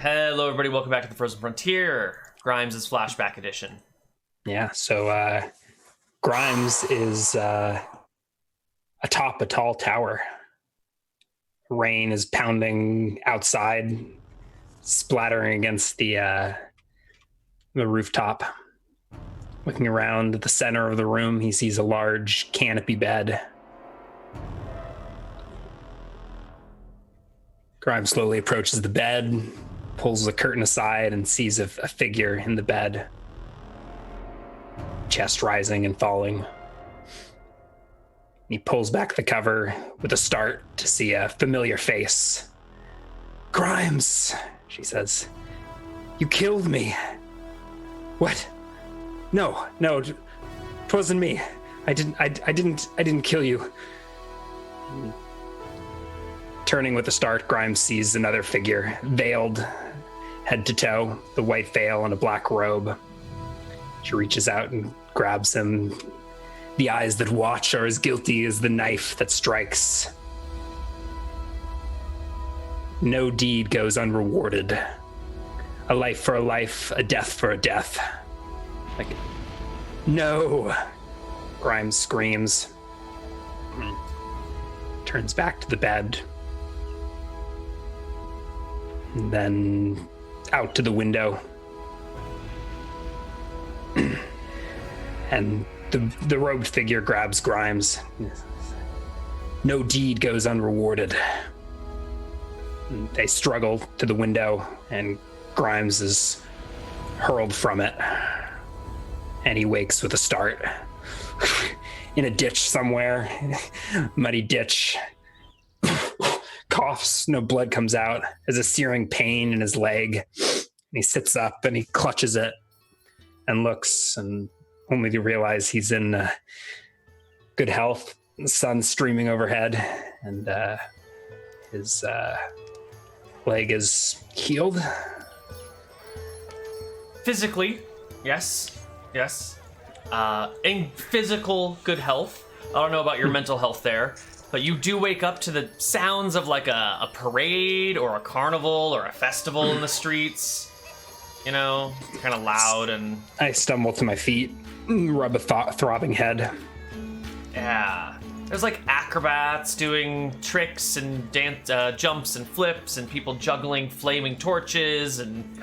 Hello, everybody. Welcome back to the Frozen Frontier. Grimes' Flashback Edition. Yeah, so Grimes is atop a tall tower. Rain is pounding outside, splattering against the rooftop. Looking around the center of the room, he sees a large canopy bed. Grimes slowly approaches the bed, pulls the curtain aside, and sees a figure in the bed. Chest rising and falling. He pulls back the cover with a start to see a familiar face. "Grimes," she says. "You killed me." "What? No, it wasn't me. I didn't kill you." Turning with a start, Grimes sees another figure, veiled head to toe, the white veil and a black robe. She reaches out and grabs him. The eyes that watch are as guilty as the knife that strikes. No deed goes unrewarded. A life for a life, a death for a death. No! Grimes screams. Turns back to the bed. And then out to the window. And the robed figure grabs Grimes. No deed goes unrewarded. And they struggle to the window, and Grimes is hurled from it. And he wakes with a start. In a ditch somewhere. Muddy ditch. Coughs, no blood comes out. There's a searing pain in his leg. And he sits up and he clutches it and looks, and only to realize he's in good health. The sun's streaming overhead, and his leg is healed. Physically, yes. In physical good health. I don't know about your mental health there, but you do wake up to the sounds of like a parade or a carnival or a festival in the streets. You know, kind of loud, and I stumble to my feet, rub a throbbing head. Yeah. There's like acrobats doing tricks and dance, jumps and flips, and people juggling flaming torches, and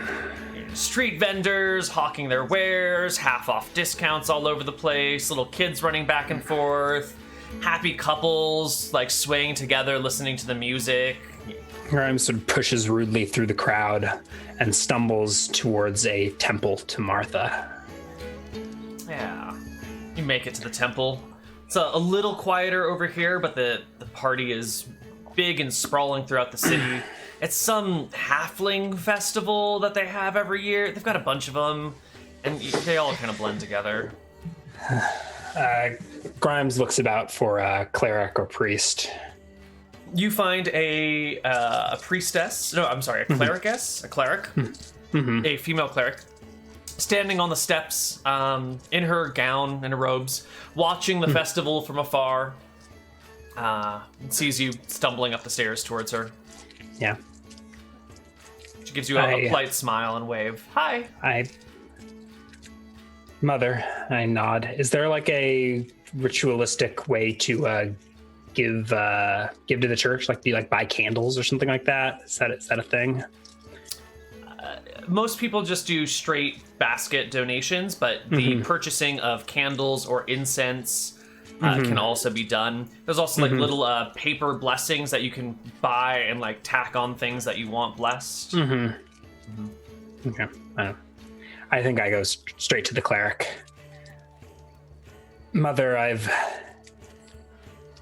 street vendors hawking their wares, half-off discounts all over the place, little kids running back and forth, happy couples like swaying together listening to the music. Grimes sort of pushes rudely through the crowd and stumbles towards a temple to Martha. Yeah. You make it to the temple. It's a little quieter over here, but the party is big and sprawling throughout the city. It's some halfling festival that they have every year. They've got a bunch of them, and they all kind of blend together. Grimes looks about for a cleric or priest. You find a priestess. No, I'm sorry, a clericess. A cleric. Mm-hmm. A female cleric. Standing on the steps, in her gown and her robes, watching the festival from afar. Sees you stumbling up the stairs towards her. Yeah. She gives you a polite smile and wave. Hi. Mother, I nod. Is there like a ritualistic way to give to the church, like buy candles or something like that? Is that a thing? Most people just do straight basket donations, but the purchasing of candles or incense can also be done. There's also like little paper blessings that you can buy and like tack on things that you want blessed. Okay. I think I go straight to the cleric. Mother,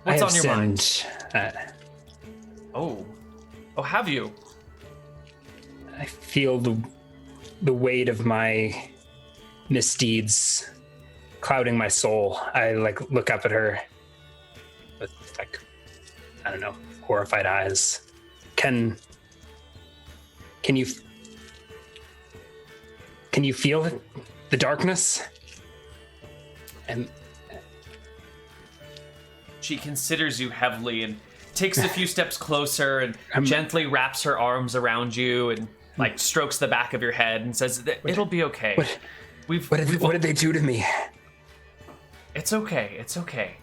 What's on your sinned. mind? Oh, have you? I feel the weight of my misdeeds clouding my soul. I look up at her with horrified eyes. Can you feel the darkness? And she considers you heavily and takes a few steps closer and gently wraps her arms around you, and like strokes the back of your head and says, "It'll be okay. What did they do to me? It's okay. It's okay.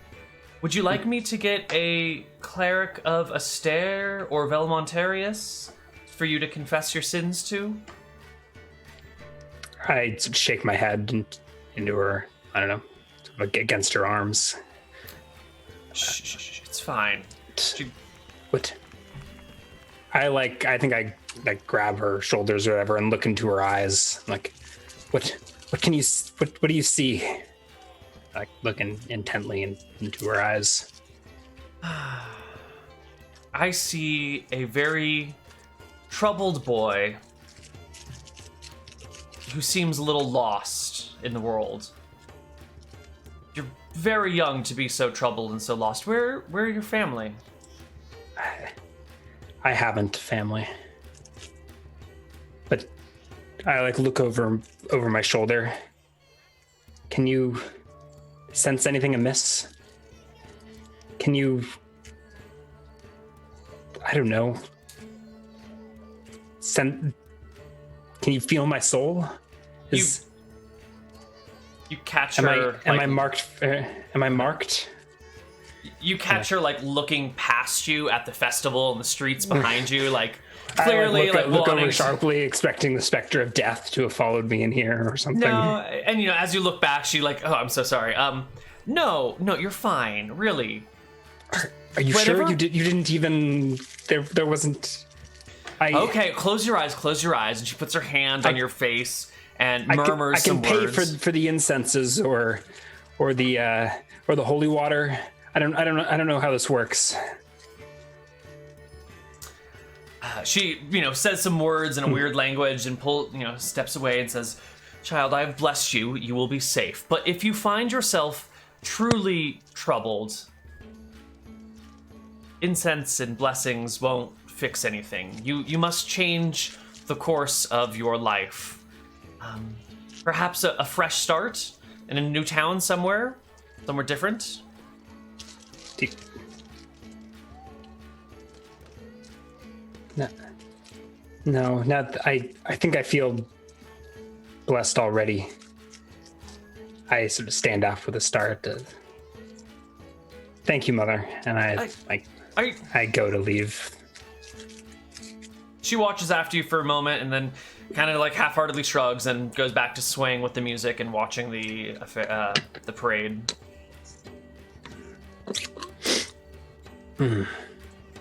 Would you like me to get a cleric of Astaire or Velmontarius for you to confess your sins to?" I shake my head into her, I don't know, against her arms. Shh, it's fine. What? I think I like grab her shoulders or whatever and look into her eyes. I'm like, what do you see? Like looking intently into her eyes. I see a very troubled boy who seems a little lost in the world. You're very young to be so troubled and so lost. Where are your family? I haven't family. But I like look over my shoulder. Can you sense anything amiss? Can you, I don't know, can you feel my soul? You catch her. Am I marked? Am I marked? You catch her like looking past you at the festival in the streets behind you, like clearly I look wanting over sharply, expecting the specter of death to have followed me in here or something. No, and as you look back, she like, "Oh, I'm so sorry. No, you're fine. Really." Are you sure you didn't even there wasn't? Okay, close your eyes. And she puts her hand on your face and murmurs some words. I can pay for the incenses or the holy water. I don't know how this works. She, says some words in a weird language and steps away and says, "Child, I have blessed you. You will be safe. But if you find yourself truly troubled, incense and blessings won't fix anything. You must change the course of your life. Perhaps a fresh start in a new town somewhere different." No, I think I feel blessed already. I sort of stand off with a start. Thank you, Mother. And I go to leave. She watches after you for a moment and then kind of like half-heartedly shrugs and goes back to swaying with the music and watching the parade.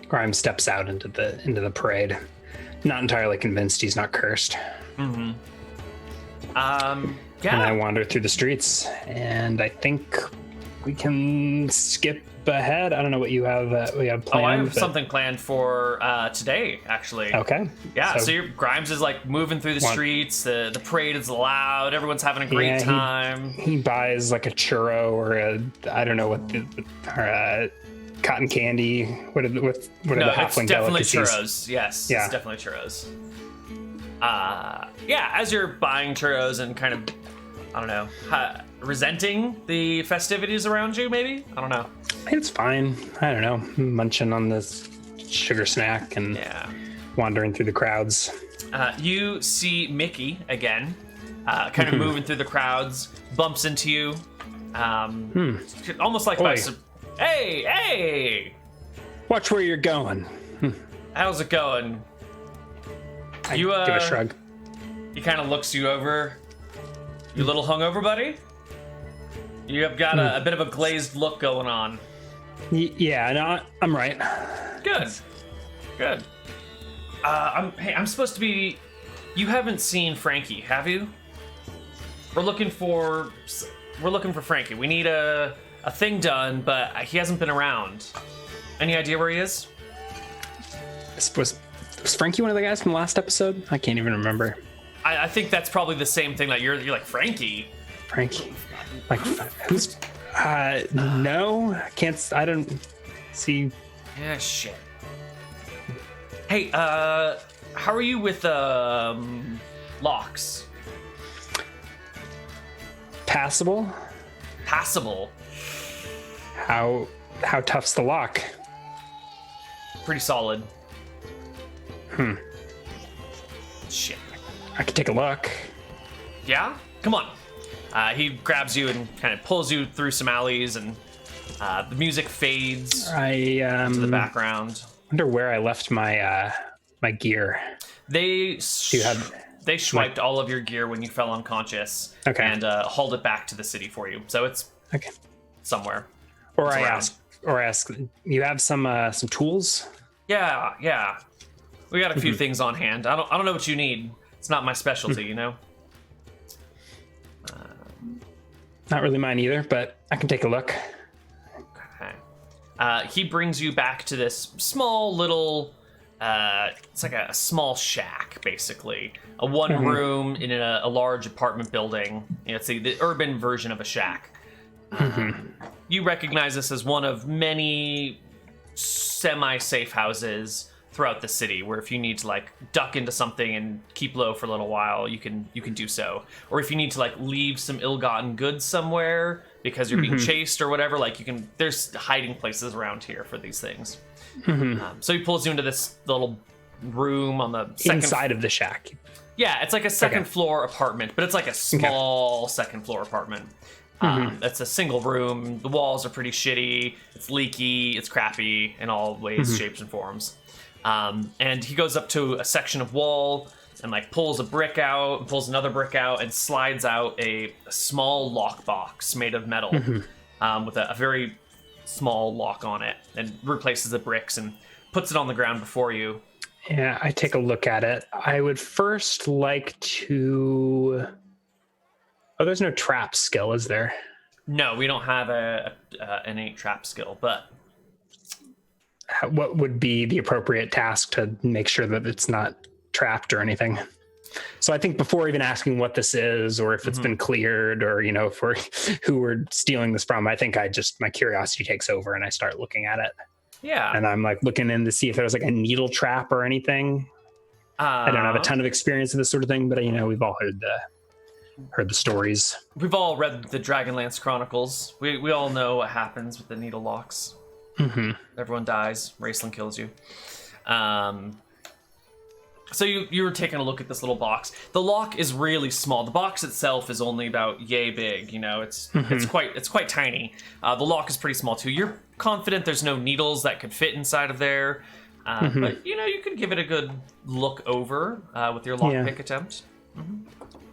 Grimes steps out into the parade, not entirely convinced he's not cursed. Mm-hmm. Yeah. And I wander through the streets, and I think we can skip ahead. I don't know what you have. Planned. Oh, I have something planned for today, actually. Okay. Yeah. So Grimes is like moving through the streets. The parade is loud. Everyone's having a great time. He buys like a churro or I don't know what cotton candy. What are the halfling definitely delicacies? Churros. Yes. Yeah. It's definitely churros. Yeah. As you're buying churros and kind of, I don't know, resenting the festivities around you, maybe? I don't know. It's fine. I don't know. Munching on this sugar snack and wandering through the crowds. You see Mickey again, kind of moving through the crowds, bumps into you. Almost like by Hey! Watch where you're going. How's it going? I give a shrug. He kind of looks you over. You little hungover, buddy? You have got a bit of a glazed look going on. Yeah, no, I'm right. Good. I'm supposed to be... You haven't seen Frankie, have you? We're looking for Frankie. We need a thing done, but he hasn't been around. Any idea where he is? Was Frankie one of the guys from the last episode? I can't even remember. I think that's probably the same thing that you're like, Frankie. Like, who's... no, I don't see... Yeah, shit. Hey, how are you with, locks? Passable? How tough's the lock? Pretty solid. Shit. I could take a look. Yeah? Come on. He grabs you and kind of pulls you through some alleys, and the music fades into the background. Wonder where I left my my gear. They swiped all of your gear when you fell unconscious, and hauled it back to the city for you. So it's somewhere. Or I ask, you have some tools? Yeah. We got a few things on hand. I don't know what you need. It's not my specialty, you know. Not really mine either, but I can take a look. Okay. He brings you back to this small little. It's like a small shack, basically. A one room in a large apartment building. It's the urban version of a shack. You recognize this as one of many semi-safe houses throughout the city, where if you need to like duck into something and keep low for a little while, you can do so. Or if you need to like leave some ill-gotten goods somewhere because you're being chased or whatever, like there's hiding places around here for these things. So he pulls you into this little room on the inside of the shack. Yeah, it's like a second floor apartment, but it's like a small second floor apartment. It's a single room. The walls are pretty shitty. It's leaky. It's crappy in all ways, shapes, and forms. And he goes up to a section of wall and like pulls a brick out, and pulls another brick out, and slides out a small lockbox made of metal with a very small lock on it, and replaces the bricks and puts it on the ground before you. Yeah, I take a look at it. I would first like to... Oh, there's no trap skill, is there? No, we don't have an innate trap skill, but... What would be the appropriate task to make sure that it's not trapped or anything? So I think before even asking what this is, or if it's been cleared, or, for who we're stealing this from, I think my curiosity takes over and I start looking at it. Yeah. And I'm like looking in to see if there's like a needle trap or anything. I don't have a ton of experience in this sort of thing, but we've all heard the stories. We've all read the Dragonlance Chronicles. We all know what happens with the needle locks. Everyone dies. Raceland kills you. So you were taking a look at this little box. The lock is really small. The box itself is only about yay big. It's quite tiny. The lock is pretty small too. You're confident there's no needles that could fit inside of there, but you could give it a good look over with your lockpick attempt.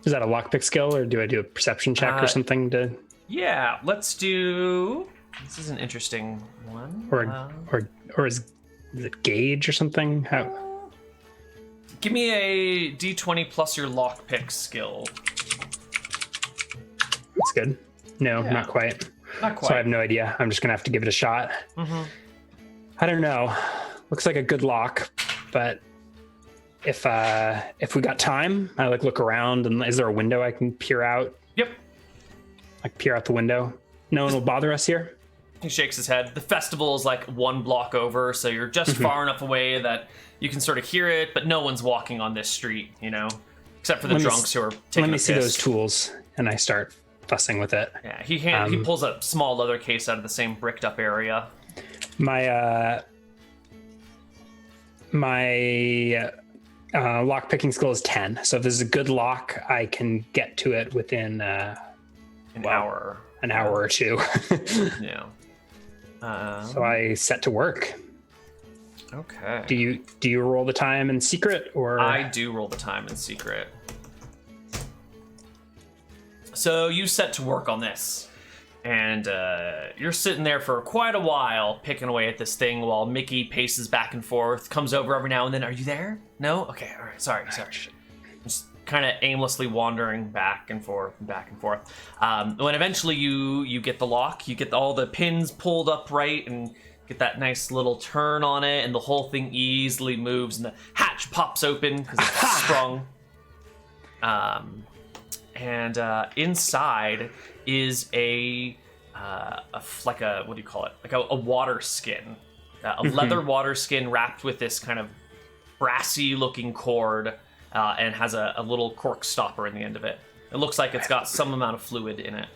Is that a lockpick skill, or do I do a perception check or something to? Yeah, let's do. This is an interesting one. Or is it gauge or something? How? Give me a D20 plus your lockpick skill. That's good. No, not quite. Not quite. So I have no idea. I'm just gonna have to give it a shot. I don't know. Looks like a good lock, but if we got time, I look around, and is there a window I can peer out? Yep. Like peer out the window. No one will bother us here. He shakes his head. The festival is like one block over, so you're just far enough away that you can sort of hear it, but no one's walking on this street, except for the drunks who are taking Let me a see piss. those tools, and I start fussing with it. Yeah, he pulls a small leather case out of the same bricked up area. My lock picking skill is 10, so if this is a good lock, I can get to it within an hour or two. Yeah. So I set to work. Okay. Do you roll the time in secret, or? I do roll the time in secret. So you set to work on this, and you're sitting there for quite a while picking away at this thing while Mickey paces back and forth, comes over every now and then. Are you there? No? Okay, all right. Sorry. Just kind of aimlessly wandering back and forth. When eventually you get the lock, you get all the pins pulled up right and get that nice little turn on it, and the whole thing easily moves, and the hatch pops open because it's sprung. And inside is a what do you call it? Like a water skin, a leather water skin wrapped with this kind of brassy looking cord, and has a little cork stopper in the end of it. It looks like it's got some amount of fluid in it.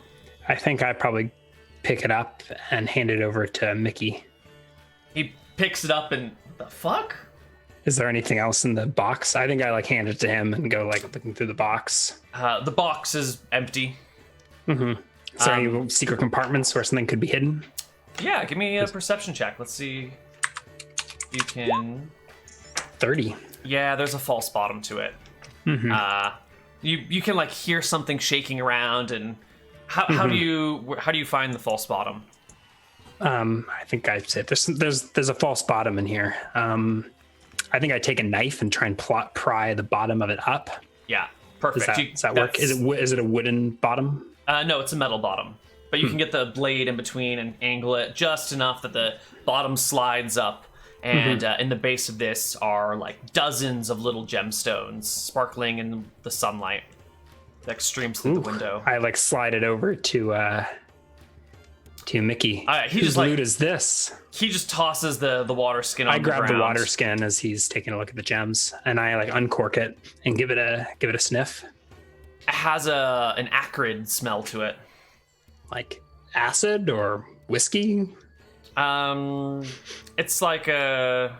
I think I probably pick it up and hand it over to Mickey. He picks it up and, the fuck? Is there anything else in the box? I think I like hand it to him and go like looking through the box. The box is empty. Mm-hmm. Is there any secret compartments where something could be hidden? Yeah, give me a perception check. Let's see. You can. 30. Yeah, there's a false bottom to it. Mm-hmm. You can like hear something shaking around, and how do you find the false bottom? I think I said there's a false bottom in here. I think I take a knife and try and pry the bottom of it up. Yeah, perfect. Does that work? Is it a wooden bottom? No, it's a metal bottom. But you can get the blade in between and angle it just enough that the bottom slides up. And in the base of this are like dozens of little gemstones sparkling in the sunlight that streams through the window. I like slide it over to Mickey. Whose loot is this? He just tosses the water skin on the ground. I grab the water skin as he's taking a look at the gems, and I like uncork it and give it a sniff. It has an acrid smell to it. Like acid or whiskey? It's like a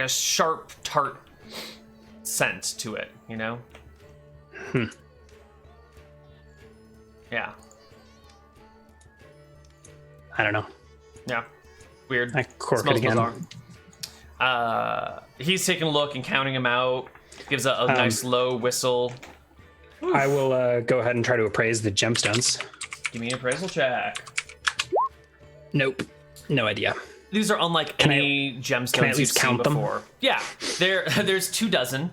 sharp, tart scent to it, you know? Yeah. I don't know. Yeah. Weird. I cork Smells it again. Bizarre. He's taking a look and counting them out. Gives a nice low whistle. Oof. I will go ahead and try to appraise the gemstones. Give me an appraisal check. Nope. No idea. These are unlike any gemstones you've seen before. Yeah. There's 24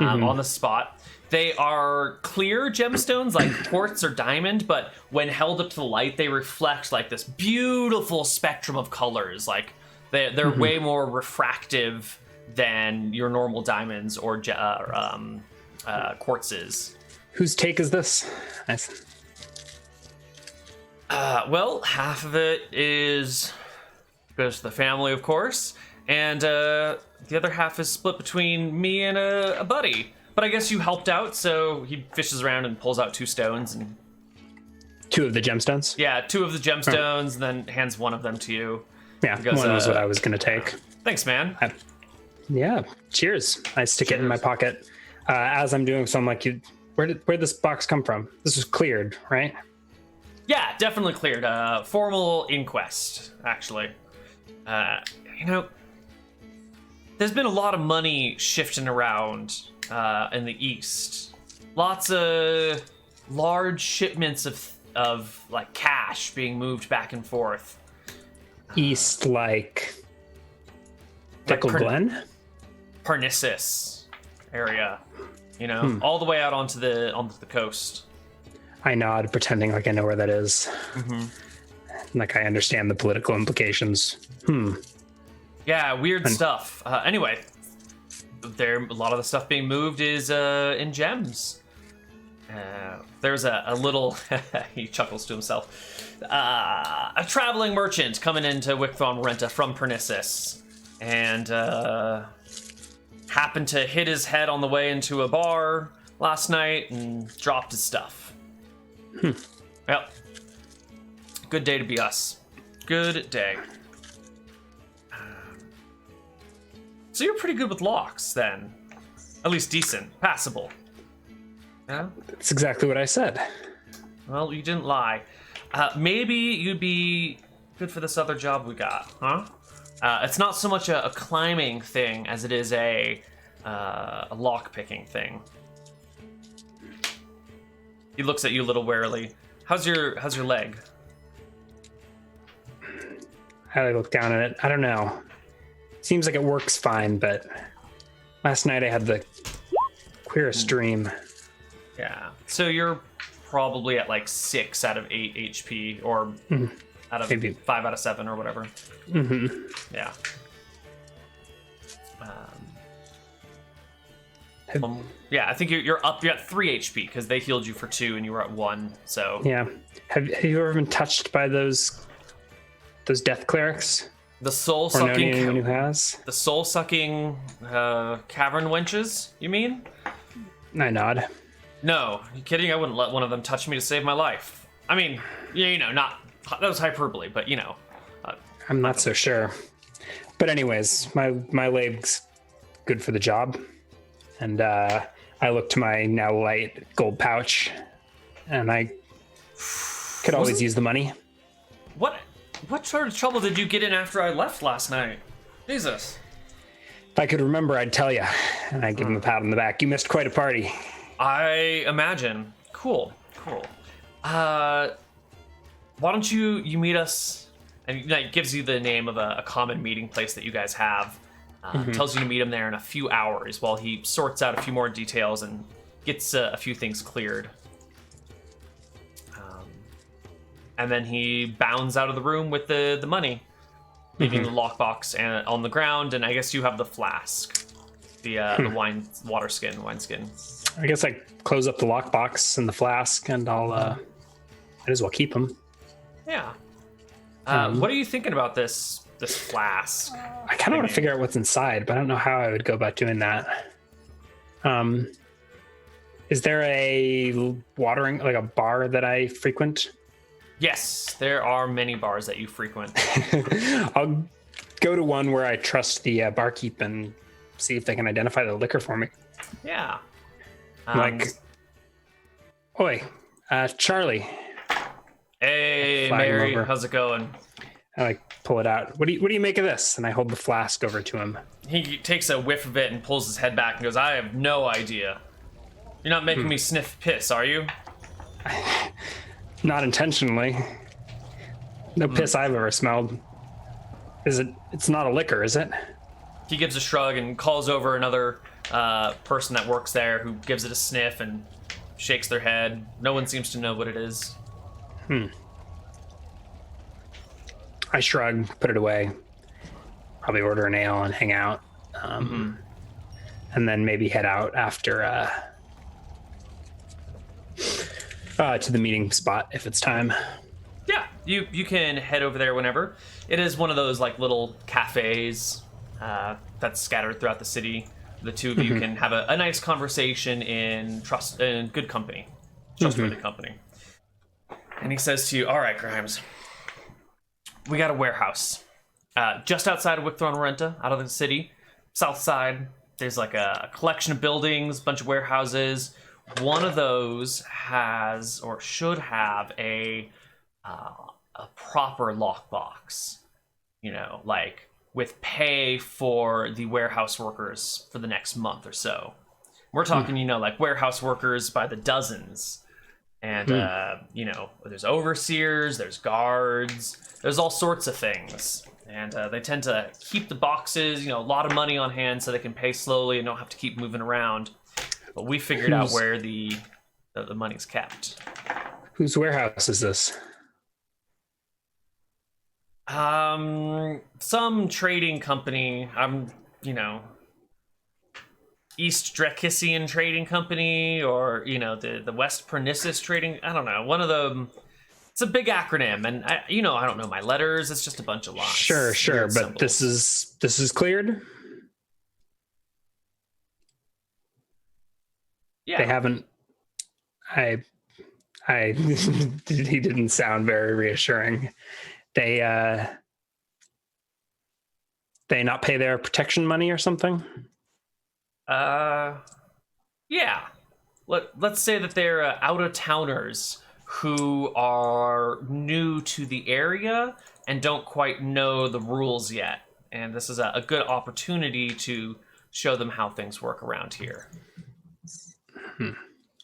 on the spot. They are clear gemstones like quartz or diamond, but when held up to the light, they reflect like this beautiful spectrum of colors. Like they're way more refractive than your normal diamonds or quartzes. Whose take is this? Nice. Well, half of it goes to the family, of course, and the other half is split between me and a buddy. But I guess you helped out, so he fishes around and pulls out 2 stones and 2 of the gemstones. Yeah, 2 of the gemstones, and then hands one of them to you. Yeah, goes, one was what I was gonna take. Thanks, man. Yeah, cheers. I stick it in my pocket as I'm doing so. I'm like, where'd this box come from? This was cleared, right? Yeah, definitely cleared. Formal inquest, actually. There's been a lot of money shifting around in the east. Lots of large shipments of like cash being moved back and forth. East, like Pickle Glen? Parnassus area. All the way out onto the coast. I nod, pretending like I know where that is. Like I understand the political implications. Yeah, weird stuff. Anyway, a lot of the stuff being moved is in gems. There's a little, he chuckles to himself, a traveling merchant coming into Wickthon Renta from Parnassus, and happened to hit his head on the way into a bar last night and dropped his stuff. Yep. Good day to be us. Good day. So you're pretty good with locks, then. At least decent. Passable. Yeah? That's exactly what I said. Well, you didn't lie. Maybe you'd be good for this other job we got, huh? It's not so much a climbing thing as it is a lock-picking thing. He looks at you a little warily. How's your leg? I look down at it. I don't know. Seems like it works fine, but last night I had the queerest dream. Yeah. So you're probably at like 6 out of 8 HP, or out of maybe 5 out of 7 or whatever. Yeah. Yeah, I think you're up. You're at 3 HP because they healed you for 2 and you were at 1. So yeah. Have you ever been touched by those death clerics? The soul sucking. Anyone who has? The soul sucking cavern wenches? You mean? I nod. No, you kidding? I wouldn't let one of them touch me to save my life. I mean, not that was hyperbole, but I'm not so sure. But anyways, my legs good for the job. And I look to my now light gold pouch, and I could always use the money. What sort of trouble did you get in after I left last night? Jesus. If I could remember, I'd tell you. And I give him a pat on the back. You missed quite a party. I imagine. Cool. Why don't you meet us? And it gives you the name of a common meeting place that you guys have. Tells you to meet him there in a few hours while he sorts out a few more details and gets a few things cleared. And then he bounds out of the room with the money, leaving the lockbox on the ground. And I guess you have the flask, the wineskin. I guess I close up the lockbox and the flask, and I'll might as well keep them. Yeah. What are you thinking about this flask? I kind of want to figure out what's inside, but I don't know how I would go about doing that. Is there a watering, like a bar that I frequent? Yes, there are many bars that you frequent. I'll go to one where I trust the barkeep and see if they can identify the liquor for me. Yeah. Oi, Charlie. Hey, Mary, how's it going? I pull it out. What do you make of this? And I hold the flask over to him. He takes a whiff of it and pulls his head back and goes, I have no idea. You're not making me sniff piss, are you? Not intentionally. No piss I've ever smelled. It's not a liquor, is it? He gives a shrug and calls over another person that works there who gives it a sniff and shakes their head. No one seems to know what it is. I shrug, put it away. Probably order an ale and hang out. And then maybe head out after to the meeting spot if it's time. Yeah, you can head over there whenever. It is one of those like little cafes that's scattered throughout the city. The two of you can have a nice conversation in good company, trustworthy company. And he says to you, all right, Grimes, we got a warehouse just outside of Wickthorn Renta, out of the city, south side. There's like a collection of buildings, bunch of warehouses. One of those has or should have a proper lockbox, like with pay for the warehouse workers for the next month or so. We're talking, like warehouse workers by the dozens. And, there's overseers, there's guards, there's all sorts of things. And they tend to keep the boxes, a lot of money on hand so they can pay slowly and don't have to keep moving around. But we figured out where the money's kept. Whose warehouse is this? Some trading company. East Drakissian Trading Company, or the West Pernissus Trading. I don't know. One of them. It's a big acronym, and I don't know my letters. It's just a bunch of lots. Sure, but symbols. This is cleared. Yeah. They haven't. I. He didn't sound very reassuring. They not pay their protection money or something. Yeah. Let's say that they're out-of-towners who are new to the area and don't quite know the rules yet. And this is a good opportunity to show them how things work around here.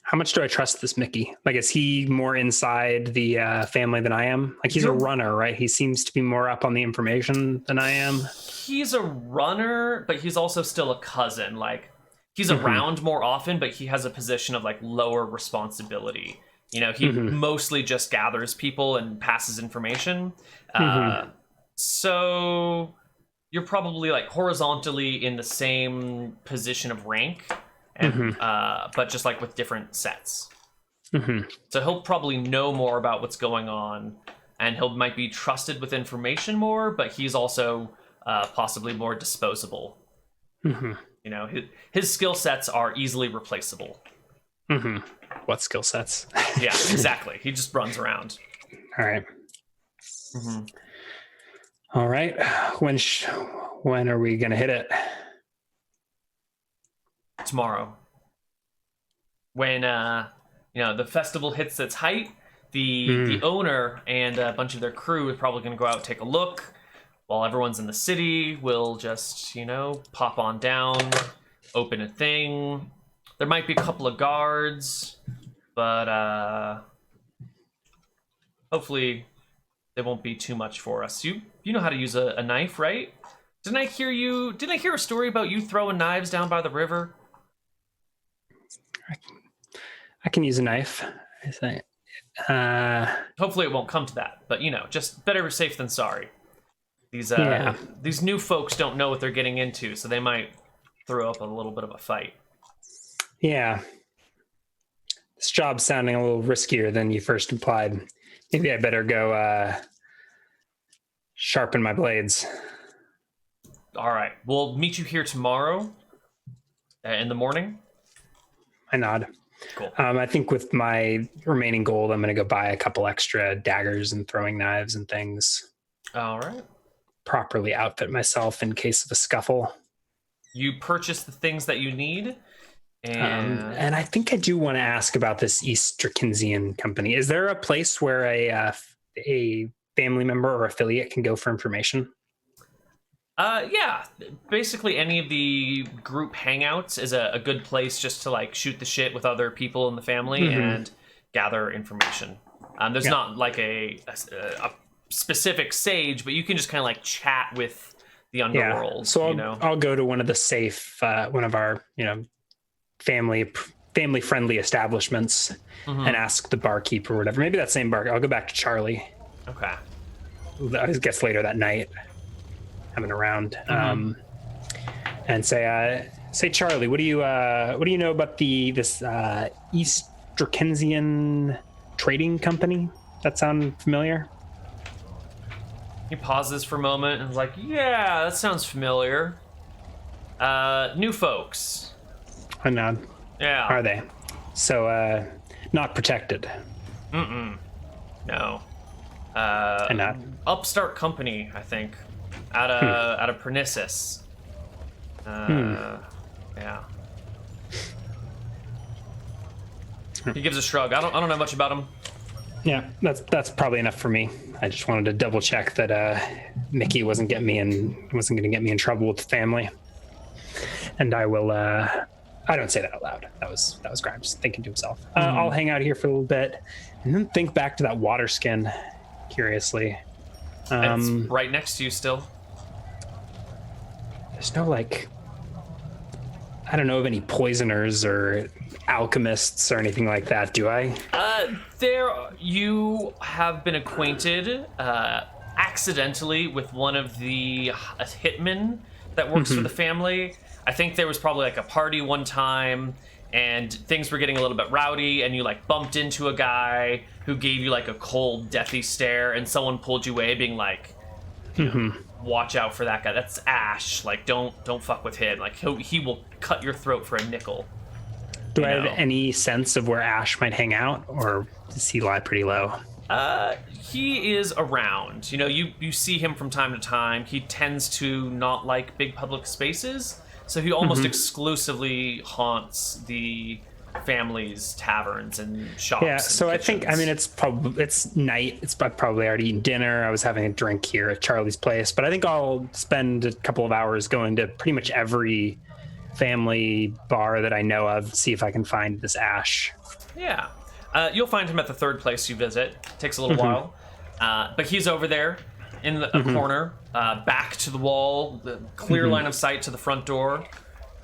How much do I trust this Mickey? Like, is he more inside the family than I am? Like, he's a runner, right? He seems to be more up on the information than I am. He's a runner, but he's also still a cousin. Like, he's around more often, but he has a position of like lower responsibility. He mostly just gathers people and passes information. So you're probably like horizontally in the same position of rank, and but just like with different sets. So he'll probably know more about what's going on, and might be trusted with information more, but he's also possibly more disposable. His skill sets are easily replaceable. What skill sets? Yeah, exactly. He just runs around. All right. All right. When are we gonna hit it? tomorrow. When the festival hits its height, the owner and a bunch of their crew is probably going to go out and take a look. While everyone's in the city, we'll just pop on down, open a thing. There might be a couple of guards, but hopefully they won't be too much for us. You know how to use a knife, right? Didn't I hear a story about you throwing knives down by the river? I can use a knife, I think. Hopefully it won't come to that, but just better safe than sorry. These new folks don't know what they're getting into, so they might throw up a little bit of a fight. Yeah. This job's sounding a little riskier than you first implied. Maybe I better go sharpen my blades. All right. We'll meet you here tomorrow in the morning. I nod. Cool. I think with my remaining gold, I'm going to go buy a couple extra daggers and throwing knives and things. All right. Properly outfit myself in case of a scuffle. You purchase the things that you need. And I think I do want to ask about this East Drakensian company. Is there a place where a family member or affiliate can go for information? Yeah. Basically, any of the group hangouts is a good place just to shoot the shit with other people in the family and gather information. There's not a specific sage, but you can just kind of chat with the underworld. Yeah. So I'll go to one of the safe, one of our family friendly establishments and ask the barkeep or whatever. Maybe that same bar. I'll go back to Charlie. Okay. I guess later that night, having around, and say Charlie, what do you know about this East Drakensian trading company? That sound familiar? He pauses for a moment and is like, yeah, that sounds familiar. New folks. I nod. Yeah. Are they? So, not protected. No. I nod. Upstart company, I think. Out of Pernissus. Yeah. He gives a shrug. I don't know much about him. Yeah, that's probably enough for me. I just wanted to double check that Mickey wasn't going to get me in trouble with the family. And I will. I don't say that out loud. That was Grimes thinking to himself. I'll hang out here for a little bit, and then think back to that water skin. Curiously, it's right next to you still. There's no I don't know of any poisoners or alchemists or anything like that, do I? You have been acquainted accidentally with one of the hitmen that works for the family. I think there was probably a party one time and things were getting a little bit rowdy and you bumped into a guy who gave you a cold deathy stare and someone pulled you away being watch out for that guy. That's Ash. Don't fuck with him. He will cut your throat for a nickel. Do I have any sense of where Ash might hang out, or does he lie pretty low? He is around. You see him from time to time. He tends to not like big public spaces, so he almost exclusively haunts the family's taverns and shops. Yeah, so I think, it's night. I've probably already eaten dinner. I was having a drink here at Charlie's place, but I think I'll spend a couple of hours going to pretty much every family bar that I know of, see if I can find this Ash. Yeah. You'll find him at the third place you visit. Takes a little while. But he's over there in a corner, back to the wall, the clear line of sight to the front door.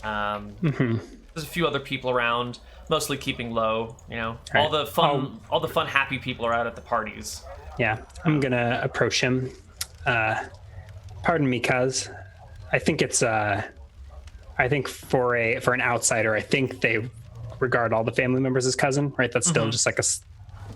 There's a few other people around, mostly keeping low, all the fun, happy people are out at the parties. Yeah, I'm gonna approach him. Pardon me, cuz. I think it's I think for an outsider, I think they regard all the family members as cousin, right? That's still just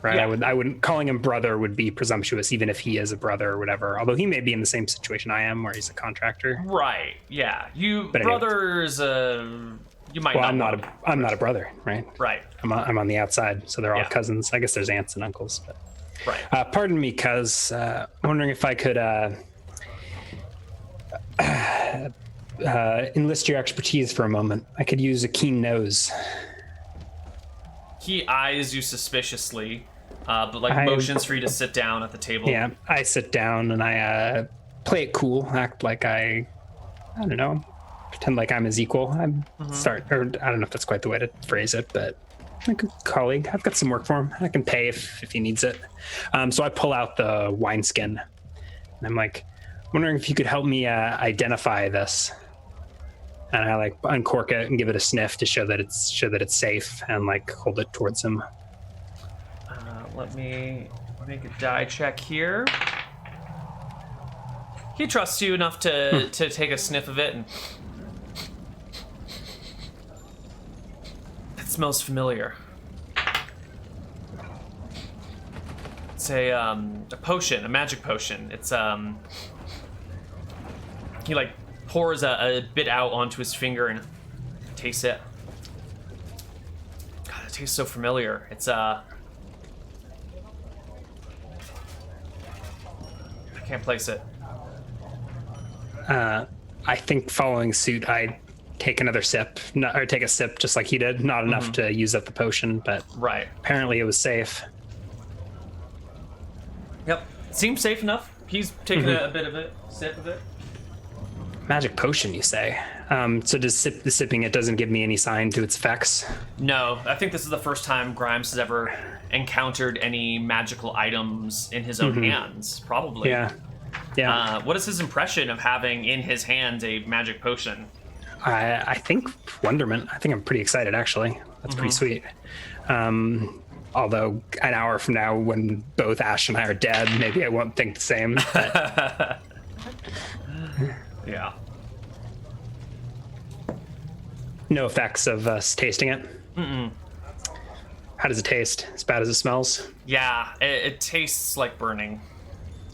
right. Yeah. I wouldn't, calling him brother would be presumptuous, even if he is a brother or whatever. Although he may be in the same situation I am, where he's a contractor. Right. Yeah. Brothers. You might. Well, I'm not a brother, right? Right. I'm on the outside, so they're all cousins. I guess there's aunts and uncles, but. Right. Pardon me, cuz. Wondering if I could enlist your expertise for a moment. I could use a keen nose. He eyes you suspiciously, but like motions for you to sit down at the table. Yeah, I sit down and I play it cool, act like I don't know, pretend like I'm his equal. I or I don't know if that's quite the way to phrase it, but like a colleague. I've got some work for him. I can pay if he needs it. So I pull out the wineskin, and I'm like, wondering if you could help me identify this. And I like uncork it and give it a sniff to show that it's safe, and like hold it towards him. Let me make a die check here. He trusts you enough to take a sniff of it, and it smells familiar. It's a potion, a magic potion. It's he like pours a bit out onto his finger and tastes it. God, it tastes so familiar. It's I can't place it. I think following suit, I take another sip, or take a sip just like he did. Not enough to use up the potion, but Right. apparently it was safe. Yep. Seems safe enough. He's taking a bit of it, sip of it. Magic potion, you say? So does sipping it doesn't give me any sign to its effects? No, I think this is the first time Grimes has ever encountered any magical items in his own hands, probably. Yeah. What is his impression of having in his hands a magic potion? I think wonderment. I think I'm pretty excited, actually. That's pretty sweet. Although an hour from now, when both Ash and I are dead, maybe I won't think the same. But... Yeah. No effects of us tasting it? How does it taste? As bad as it smells? Yeah, it tastes like burning.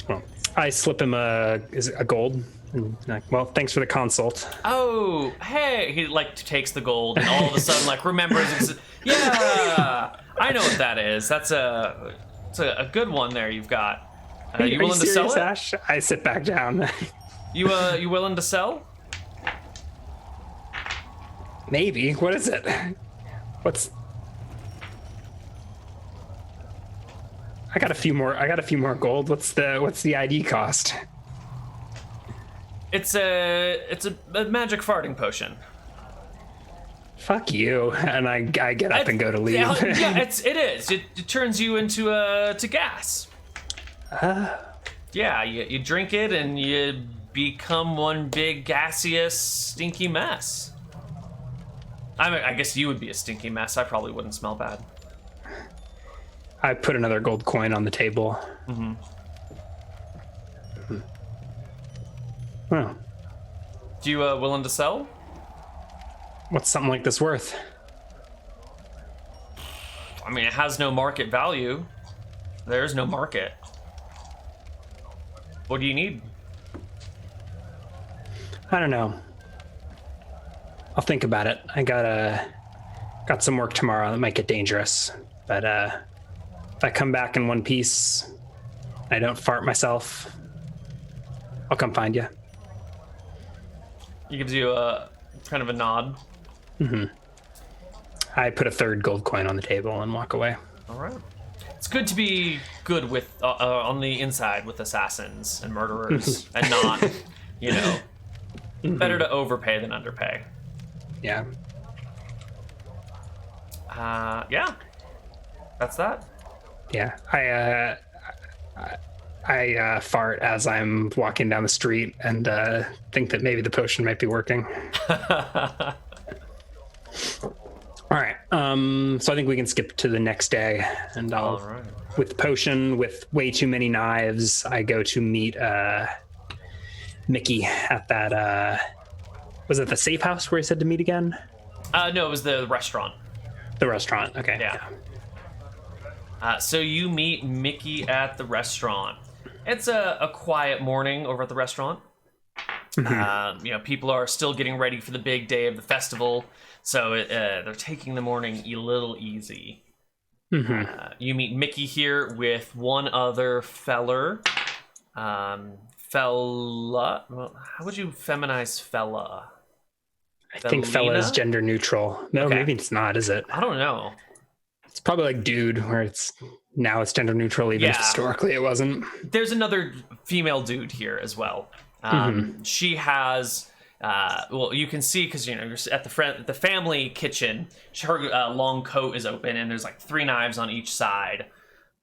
Well, I slip him a gold. And like, well, thanks for the consult. Oh, hey! He like takes the gold and all of a sudden like remembers. Yeah, I know what that is. It's a good one there you've got. You willing to sell it? Ash? I sit back down. You willing to sell? Maybe. What is it? What's? I got a few more gold. What's the ID cost? It's a magic farting potion. Fuck you. And I get up and go to leave. Yeah, it is. It turns you into to gas. Yeah, you drink it and you become one big gaseous stinky mess. I guess you would be a stinky mess. I probably wouldn't smell bad. I put another gold coin on the table. Oh. Do you willing to sell? What's something like this worth? I mean, it has no market value. There's no market. What do you need? I don't know. I'll think about it. I got some work tomorrow that might get dangerous. But if I come back in one piece, I don't fart myself, I'll come find you. He gives you a kind of a nod. I put a third gold coin on the table and walk away. All right. It's good to be good with on the inside with assassins and murderers and not, better to overpay than underpay. Yeah. Yeah. That's that. Yeah. I fart as I'm walking down the street and think that maybe the potion might be working. All right. So I think we can skip to the next day, and I'll, with the potion, with way too many knives, I go to meet Mickey at that. Was it the safe house where he said to meet again? No, it was the restaurant. The restaurant. Okay. Yeah. So you meet Mickey at the restaurant. It's a quiet morning over at the restaurant. People are still getting ready for the big day of the festival, so they're taking the morning a little easy. You meet Mickey here with one other feller, Fella. Well, how would you feminize fella? I think fella is gender neutral. No, Okay. maybe it's not, is it? I don't know. It's probably like dude, where it's gender neutral, even if historically it wasn't. There's another female dude here as well. She has, well, you can see because you're at the family kitchen. Her long coat is open, and there's like 3 knives on each side.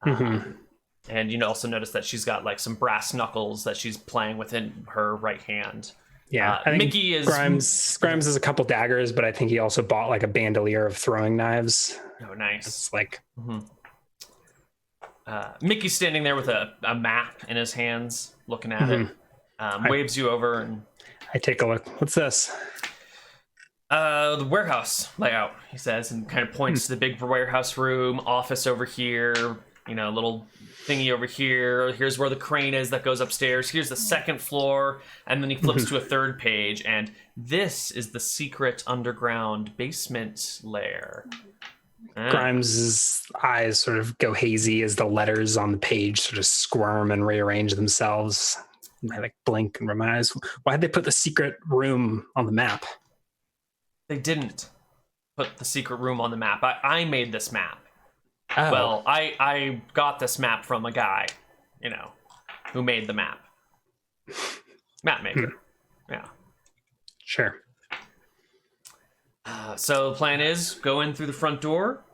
And you also notice that she's got like some brass knuckles that she's playing within her right hand. Yeah, I think Mickey is Grimes has a couple daggers, but I think he also bought like a bandolier of throwing knives. Oh, nice. It's like Mickey's standing there with a map in his hands, looking at it. Waves you over, and I take a look. What's this? The warehouse layout, he says, and kind of points to the big warehouse room, office over here, little thingy over here. Here's where the crane is that goes upstairs. Here's the second floor, and then he flips to a third page, and this is the secret underground basement lair. Grimes's eyes sort of go hazy as the letters on the page sort of squirm and rearrange themselves. And I like blink and rub my eyes. Why'd they put the secret room on the map? They didn't put the secret room on the map. I made this map. Oh. Well, I got this map from a guy, who made the map. Map maker. Yeah. Sure. So the plan is go in through the front door,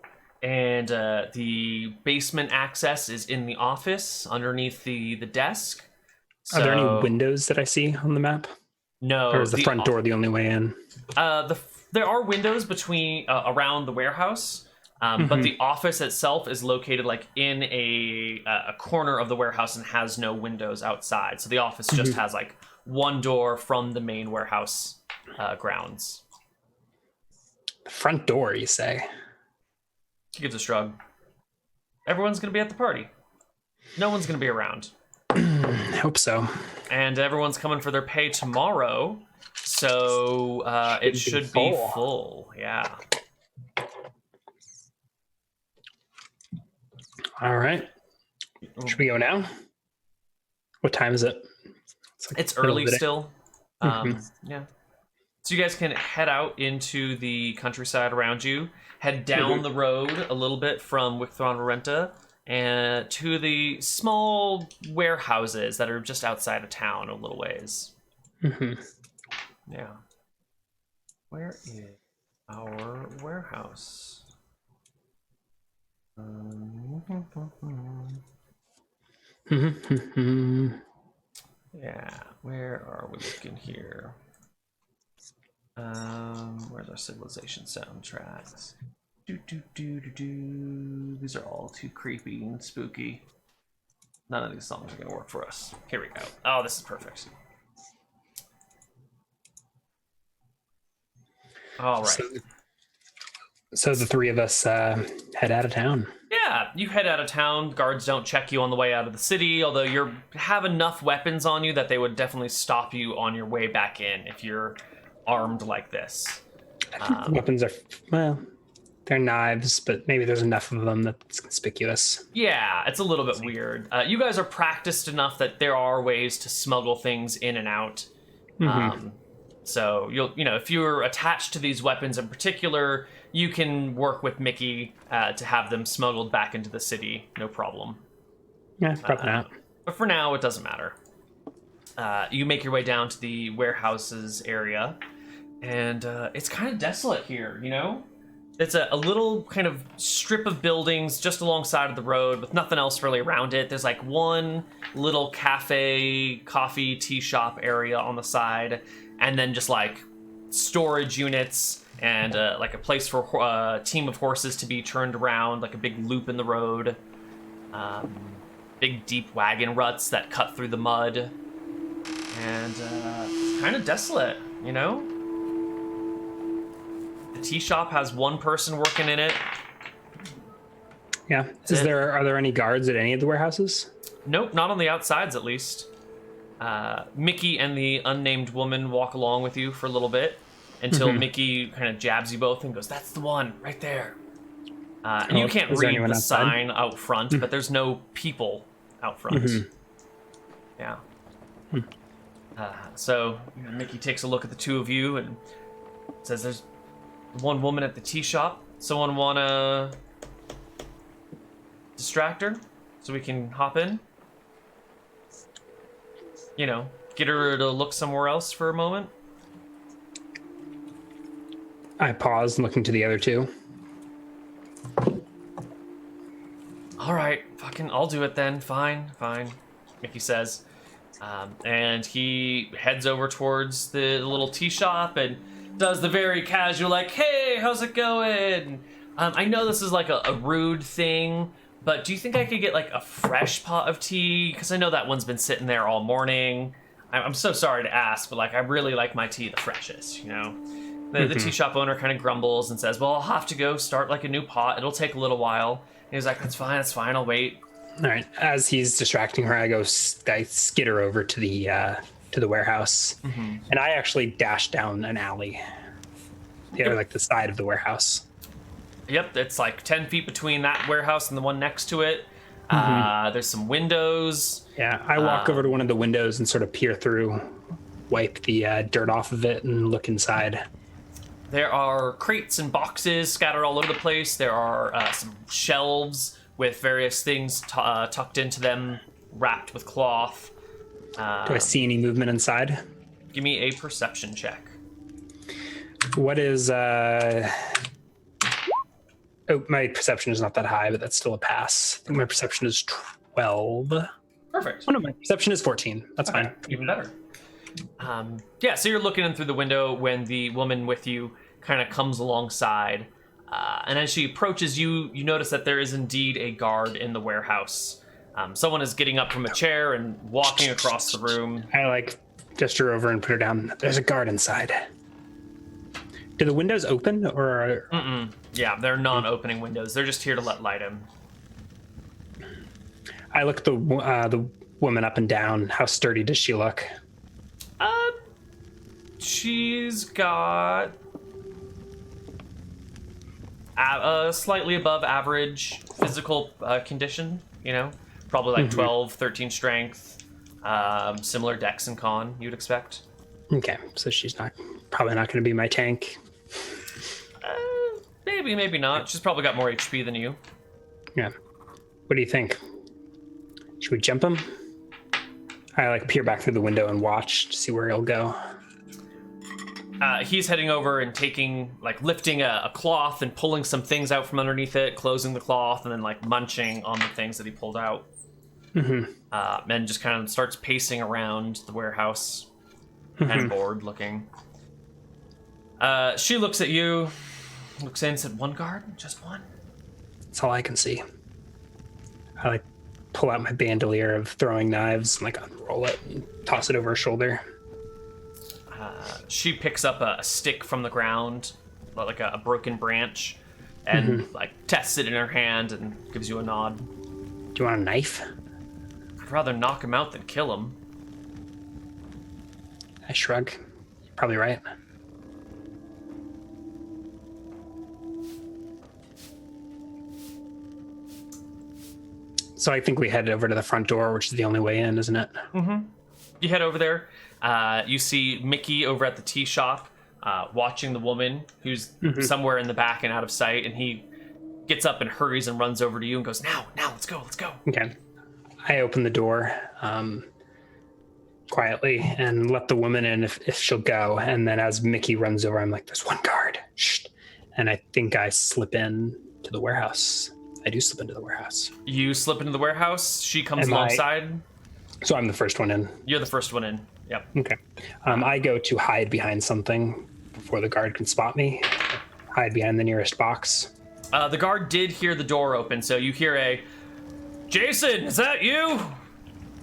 and the basement access is in the office underneath the desk. So, are there any windows that I see on the map? No. Or is the front door the only way in? There are windows between around the warehouse. But the office itself is located like in a corner of the warehouse and has no windows outside. So the office just has like one door from the main warehouse grounds. The front door, you say? He gives a shrug. Everyone's going to be at the party. No one's going to be around. I hope so. And everyone's coming for their pay tomorrow. So it should be full. Yeah. All right. Should we go now? What time is it? It's early still. Yeah. So you guys can head out into the countryside around you, head down the road a little bit from Wicthron Renta and to the small warehouses that are just outside of town a little ways. Yeah. Where is our warehouse? Yeah, where are we looking here? Where's our civilization soundtracks? These are all too creepy and spooky. None of these songs are gonna work for us. Here we go. Oh, this is perfect. All right. So the 3 of us head out of town. Yeah, you head out of town. Guards don't check you on the way out of the city, although you have enough weapons on you that they would definitely stop you on your way back in if you're armed like this. I think the weapons are, well, they're knives, but maybe there's enough of them that's conspicuous. Yeah, it's a little bit weird. You guys are practiced enough that there are ways to smuggle things in and out. So if you're attached to these weapons in particular, you can work with Mickey to have them smuggled back into the city, no problem. Yeah, probably not. But for now, it doesn't matter. You make your way down to the warehouses area, and it's kind of desolate here, It's a little kind of strip of buildings just alongside of the road with nothing else really around it. There's like one little cafe, coffee, tea shop area on the side, and then just like storage units and like a place for a team of horses to be turned around, like a big loop in the road. Big deep wagon ruts that cut through the mud. And kind of desolate, The tea shop has one person working in it. Yeah. Are there any guards at any of the warehouses? Nope, not on the outsides at least. Mickey and the unnamed woman walk along with you for a little bit until Mickey kind of jabs you both and goes, "That's the one right there." And you can't read the sign out front, but there's no people out front. Yeah. So Mickey takes a look at the two of you and says, "There's one woman at the tea shop. Someone wanna distract her so we can hop in? You know, get her to look somewhere else for a moment." I pause, looking to the other two. All right, I'll do it then. Fine, Mickey says. And he heads over towards the little tea shop and does the very casual, like, "Hey, how's it going?" I know this is like a rude thing, but do you think I could get like a fresh pot of tea? Because I know that one's been sitting there all morning. I'm so sorry to ask, but like I really like my tea the freshest, you know? The tea shop owner kind of grumbles and says, "Well, I'll have to go start like a new pot. It'll take a little while." And he's like, that's fine, I'll wait." All right. As he's distracting her, I skitter over to the warehouse, and I actually dash down an alley. Like the side of the warehouse. Yep, it's like 10 feet between that warehouse and the one next to it. There's some windows. Yeah, I walk over to one of the windows and sort of peer through, wipe the dirt off of it, and look inside. There are crates and boxes scattered all over the place. There are some shelves with various things tucked into them, wrapped with cloth. Do I see any movement inside? Give me a perception check. What is... Oh, my perception is not that high, but that's still a pass. I think my perception is 12. Perfect. Oh, no, my perception is 14. That's okay, fine. Even better. Yeah, so you're looking in through the window when the woman with you kind of comes alongside. And as she approaches you, you notice that there is indeed a guard in the warehouse. Someone is getting up from a chair and walking across the room. I gesture over and put her down. There's a guard inside. Do the windows open or? Yeah, they're non-opening windows. They're just here to let light in. I look the woman up and down. How sturdy does she look? She's got slightly above average physical condition, you know, probably like 12, 13 strength, similar dex and con you'd expect. Okay, so she's probably not going to be my tank. Maybe not. She's probably got more HP than you. Yeah. What do you think? Should we jump him? I peer back through the window and watch to see where he'll go. He's heading over and lifting a cloth and pulling some things out from underneath it, closing the cloth, and then munching on the things that he pulled out. And just kind of starts pacing around the warehouse, kind of bored looking. She looks at you, looks in and said, "One guard? Just one?" That's all I can see. I pull out my bandolier of throwing knives and unroll it and toss it over her shoulder. She picks up a stick from the ground, like a broken branch, and tests it in her hand and gives you a nod. Do you want a knife? I'd rather knock him out than kill him. I shrug. You're probably right. So I think we head over to the front door, which is the only way in, isn't it? You head over there. You see Mickey over at the tea shop, watching the woman who's somewhere in the back and out of sight, and he gets up and hurries and runs over to you and goes, now, let's go. Okay. I open the door quietly and let the woman in if she'll go. And then as Mickey runs over, I'm like, there's one guard. Shh. And I think I slip in to the warehouse. I do slip into the warehouse. You slip into the warehouse. She comes alongside. So I'm the first one in. You're the first one in. Yep. Okay. I go to hide behind something before the guard can spot me. Hide behind the nearest box. The guard did hear the door open, so you hear a, "Jason, is that you?"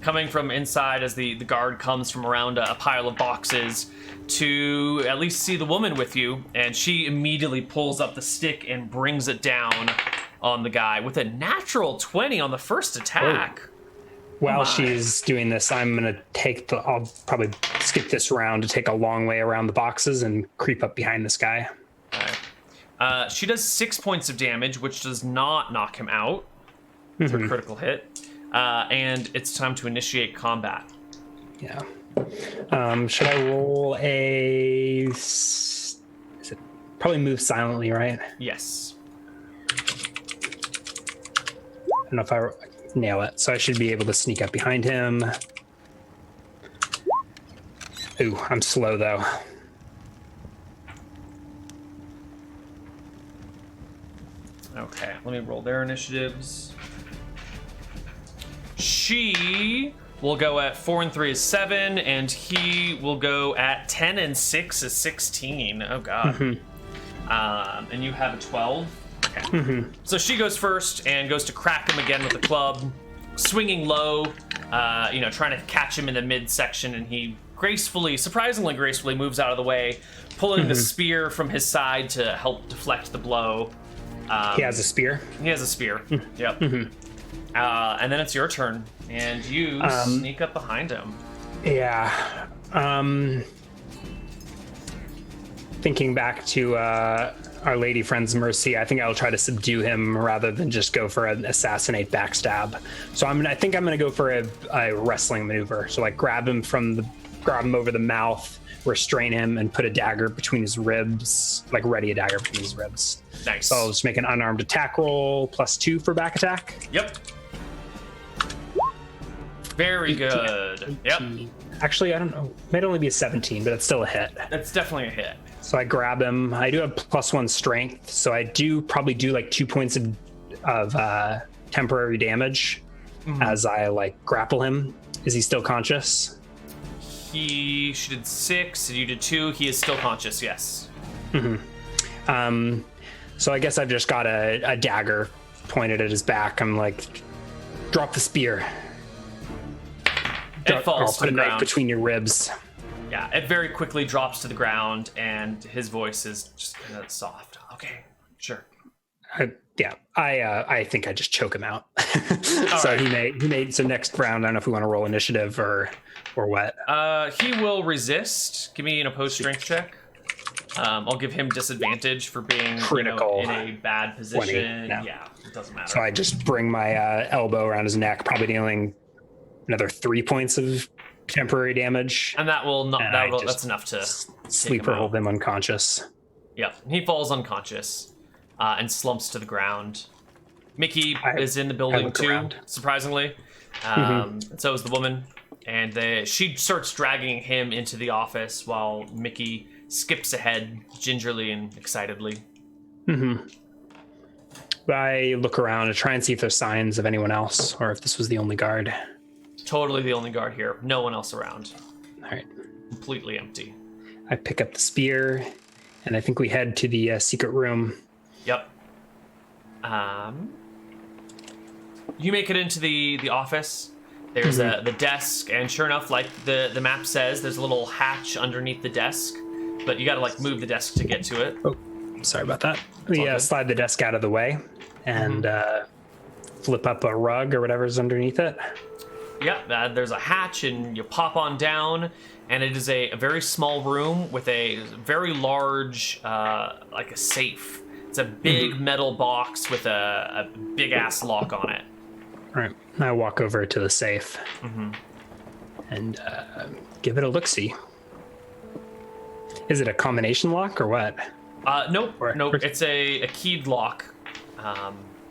coming from inside as the guard comes from around a pile of boxes to at least see the woman with you, and she immediately pulls up the stick and brings it down on the guy with a natural 20 on the first attack. Oh. While she's doing this, I'm going to I'll probably skip this round to take a long way around the boxes and creep up behind this guy. Okay. She does 6 points of damage, which does not knock him out. It's a critical hit. And it's time to initiate combat. Yeah. Should I roll a? Is it probably move silently, right? Yes. I don't know if I nail it, so I should be able to sneak up behind him. Ooh, I'm slow though. Okay, let me roll their initiatives. She will go at 4 and 3 is 7, and he will go at 10 and 6 is 16. Oh god. Mm-hmm. And you have a 12. Okay. Mm-hmm. So she goes first and goes to crack him again with the club, swinging low, trying to catch him in the midsection, and he surprisingly gracefully moves out of the way, pulling the spear from his side to help deflect the blow. He has a spear? He has a spear. Yep. Mm-hmm. And then it's your turn, and you sneak up behind him. Yeah. Thinking back to our lady friend's mercy, I think I'll try to subdue him rather than just go for an assassinate backstab. So I think I'm going to go for a wrestling maneuver. So like grab him over the mouth, restrain him, and put a dagger between his ribs, like ready a dagger between his ribs. Nice. So I'll just make an unarmed attack roll +2 for back attack. Yep. Very good. Yep. Actually, I don't know. It might only be a 17, but it's still a hit. That's definitely a hit. So I grab him. I do have +1 strength, so I do probably do like 2 points of temporary damage as I like grapple him. Is he still conscious? She did 6, and you did 2. He is still conscious, yes. So I guess I've just got a dagger pointed at his back. I'm like, drop the spear. It falls to the I'll put a ground. knife between your ribs. Yeah, it very quickly drops to the ground, and his voice is just kind of soft. Okay, sure. I think I just choke him out. So right. he may. So next round, I don't know if we want to roll initiative or what. He will resist. Give me an opposed strength check. I'll give him disadvantage for being Critical. In a bad position. 20, no. Yeah, it doesn't matter. So I just bring my elbow around his neck, probably dealing another 3 points of temporary damage. And that will not. That's enough to sleeper hold him unconscious. Yep, he falls unconscious and slumps to the ground. Mickey is in the building too, around. Surprisingly. And so is the woman. And she starts dragging him into the office while Mickey skips ahead gingerly and excitedly. I look around to try and see if there's signs of anyone else or if this was the only guard. Totally the only guard here. No one else around. All right. Completely empty. I pick up the spear, and I think we head to the secret room. Yep. You make it into the office. There's the desk, and sure enough, like the map says, there's a little hatch underneath the desk, but you gotta like move the desk to get to it. Oh, sorry about that. We slide the desk out of the way and flip up a rug or whatever's underneath it. Yeah, there's a hatch, and you pop on down, and it is a very small room with a very large, like a safe. It's a big metal box with a big-ass lock on it. All right, I walk over to the safe and give it a look-see. Is it a combination lock or what? Nope. It's a keyed lock,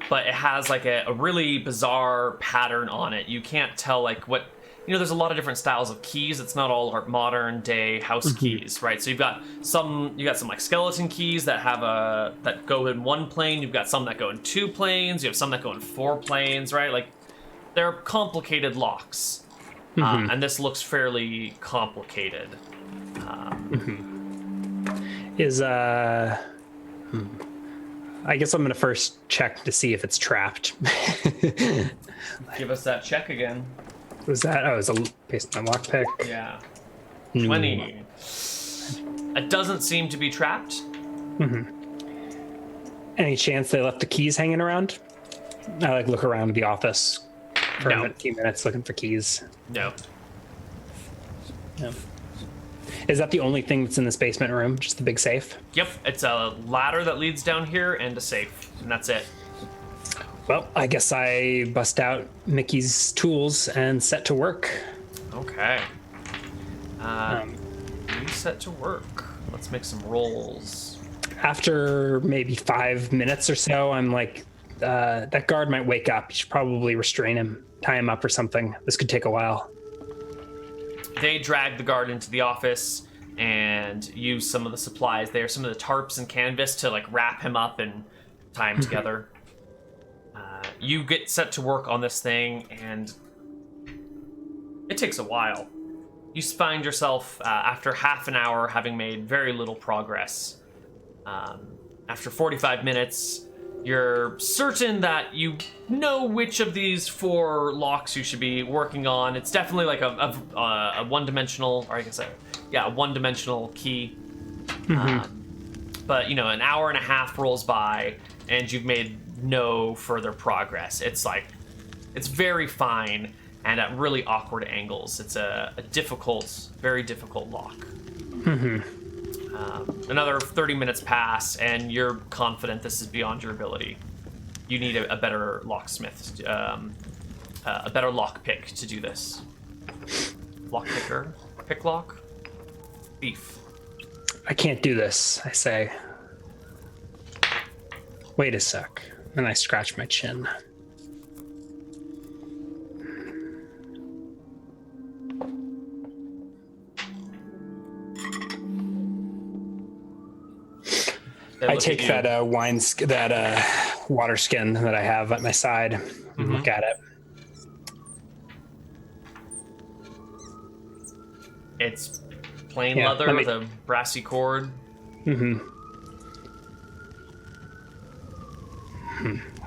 but it has like a really bizarre pattern on it. You can't tell like what. There's a lot of different styles of keys. It's not all modern day house keys, right? So you've got some like skeleton keys that have that go in one plane. You've got some that go in 2 planes. You have some that go in 4 planes, right? Like they're complicated locks, and this looks fairly complicated. I guess I'm gonna first check to see if it's trapped. Give us that check again. Was that? Oh, it was based on my lockpick. Yeah. 20. It doesn't seem to be trapped. Any chance they left the keys hanging around? I like look around the office for a few minutes looking for keys. No. Is that the only thing that's in this basement room? Just the big safe? Yep. It's a ladder that leads down here and a safe, and that's it. Well, I guess I bust out Mickey's tools and set to work. Okay. You set to work. Let's make some rolls. After maybe 5 minutes or so, I'm like, that guard might wake up. You should probably restrain him, tie him up or something. This could take a while. They drag the guard into the office and use some of the supplies there, some of the tarps and canvas to like wrap him up and tie him together. You get set to work on this thing, and it takes a while. You find yourself, after half an hour, having made very little progress. After 45 minutes, you're certain that you know which of these 4 locks you should be working on. It's definitely like a one-dimensional, or I guess, a one-dimensional key. But, an hour and a half rolls by, and you've made no further progress. It's very fine and at really awkward angles. It's a difficult, very difficult lock. Another 30 minutes pass, and you're confident this is beyond your ability. You need a better locksmith, a better lock pick to do this. Lock picker? Pick lock? Thief. I can't do this, I say. Wait a sec. And I scratch my chin. I take that water skin that I have at my side and look at it. It's plain leather with a brassy cord.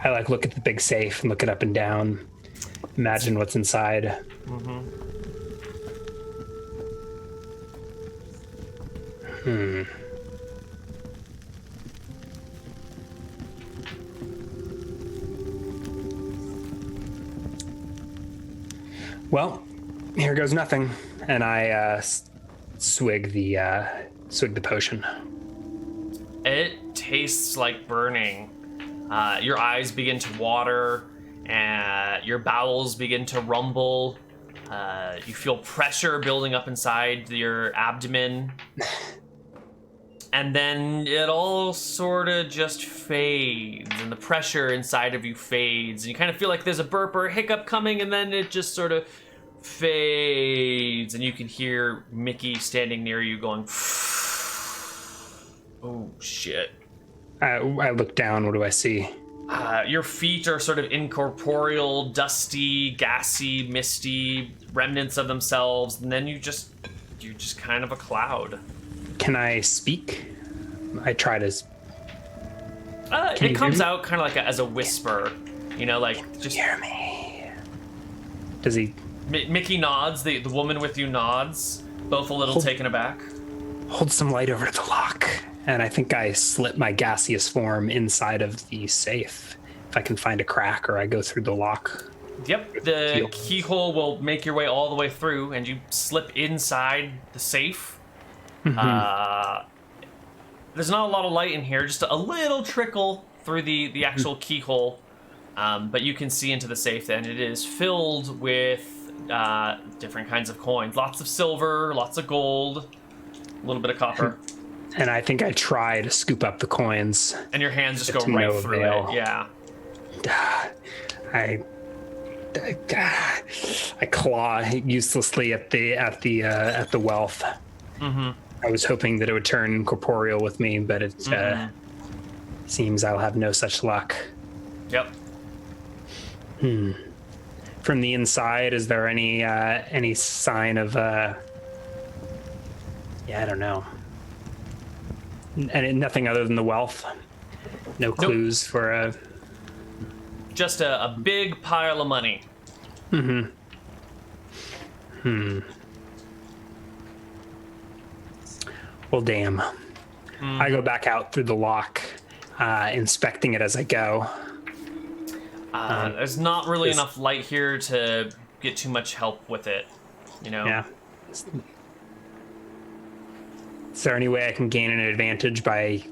I look at the big safe and look it up and down. Imagine what's inside. Well, here goes nothing, and I swig the potion. It tastes like burning. Your eyes begin to water, and your bowels begin to rumble. You feel pressure building up inside your abdomen. And then it all sort of just fades, and the pressure inside of you fades, and you kind of feel like there's a burp or a hiccup coming, and then it just sort of fades, and you can hear Mickey standing near you going, oh shit. I look down. What do I see? Your feet are sort of incorporeal, dusty, gassy, misty, remnants of themselves, and then you're just kind of a cloud. Can I speak? I try to. It comes out kind of like as a whisper, just hear me. Does he? Mickey nods. The woman with you nods, both a little taken aback. Hold some light over to the lock, and I think I slip my gaseous form inside of the safe. If I can find a crack, or I go through the lock. Yep, the keyhole will make your way all the way through, and you slip inside the safe. There's not a lot of light in here, just a little trickle through the actual keyhole, but you can see into the safe, and it is filled with different kinds of coins. Lots of silver, lots of gold, a little bit of copper. And I think I try to scoop up the coins. And your hands just go right through it, yeah. I claw uselessly at the wealth. I was hoping that it would turn corporeal with me, but it seems I'll have no such luck. Yep. From the inside, is there any sign of I don't know. And nothing other than the wealth? No clues for a... Just a big pile of money. Well, damn. I go back out through the lock, inspecting it as I go. There's not really enough light here to get too much help with it, Yeah. Is there any way I can gain an advantage by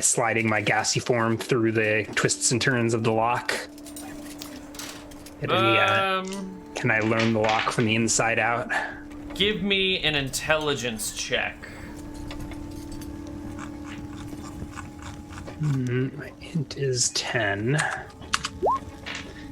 sliding my gassy form through the twists and turns of the lock? Can I learn the lock from the inside out? Give me an intelligence check. My int is 10.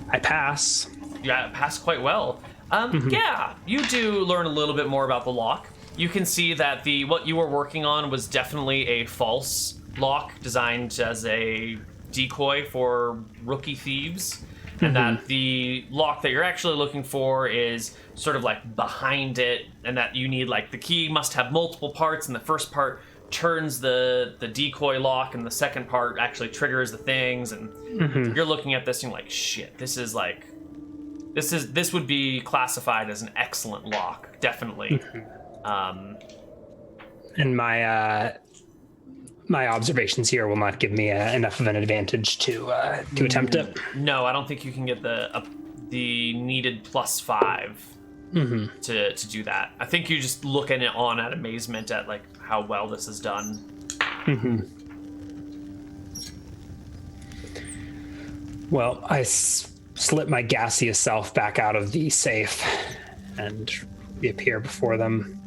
I pass. Yeah, it passed quite well. Yeah, you do learn a little bit more about the lock. You can see that what you were working on was definitely a false lock designed as a decoy for rookie thieves, and that the lock that you're actually looking for is sort of like behind it, and that you need like the key must have multiple parts, and the first part turns the decoy lock, and the second part actually triggers the things, and you're looking at this and you're like, shit, this would be classified as an excellent lock, definitely. And my my observations here will not give me enough of an advantage to attempt it. No, I don't think you can get the needed +5 to do that. I think you just look at it at amazement at like how well this is done. Well, I slip my gaseous self back out of the safe and reappear before them.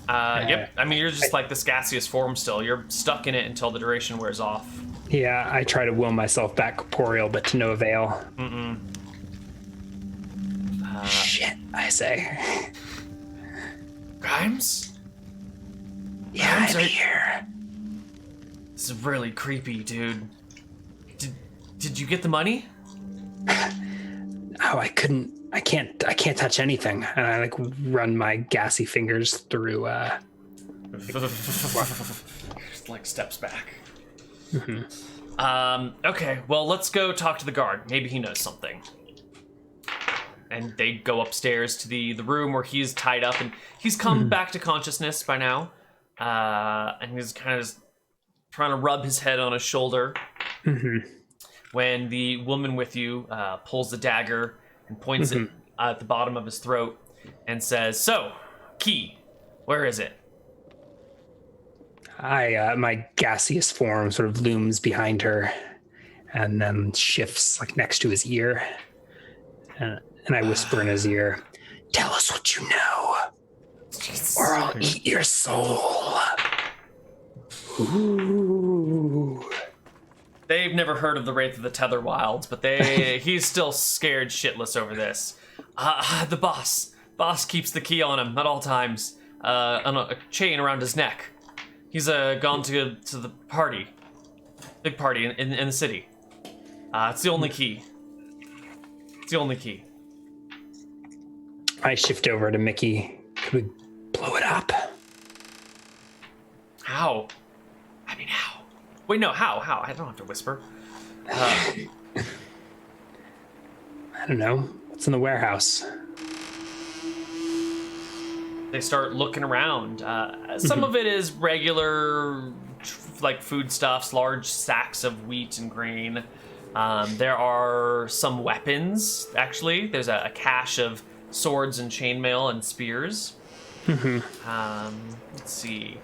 Yep. I mean, you're just like this gaseous form still. You're stuck in it until the duration wears off. Yeah, I try to will myself back corporeal, but to no avail. Shit, I say. Grimes? Yeah, Grimes, I'm here. This is really creepy, dude. Did you get the money? Oh, I can't touch anything. And I like run my gassy fingers through Just like steps back. Okay, well, let's go talk to the guard. Maybe he knows something. And they go upstairs to the room where he's tied up, and he's come back to consciousness by now. And he's kind of just trying to rub his head on his shoulder. When the woman with you pulls the dagger and points it at the bottom of his throat and says, "So, key, where is it?" My gaseous form sort of looms behind her and then shifts like next to his ear. And I whisper in his ear, "Tell us what you know, or I'll eat your soul." Ooh. They've never heard of the Wraith of the Tether Wilds, but he's still scared shitless over this. The boss keeps the key on him at all times, on a chain around his neck. He's gone to the party, big party in the city. It's the only key. It's the only key. I shift over to Mickey. Could we blow it up? How? I mean, how? Wait, no, how? I don't have to whisper. I don't know. What's in the warehouse? They start looking around. Some of it is regular, like foodstuffs, large sacks of wheat and grain. There are some weapons, actually. There's a cache of swords and chainmail and spears. Let's see.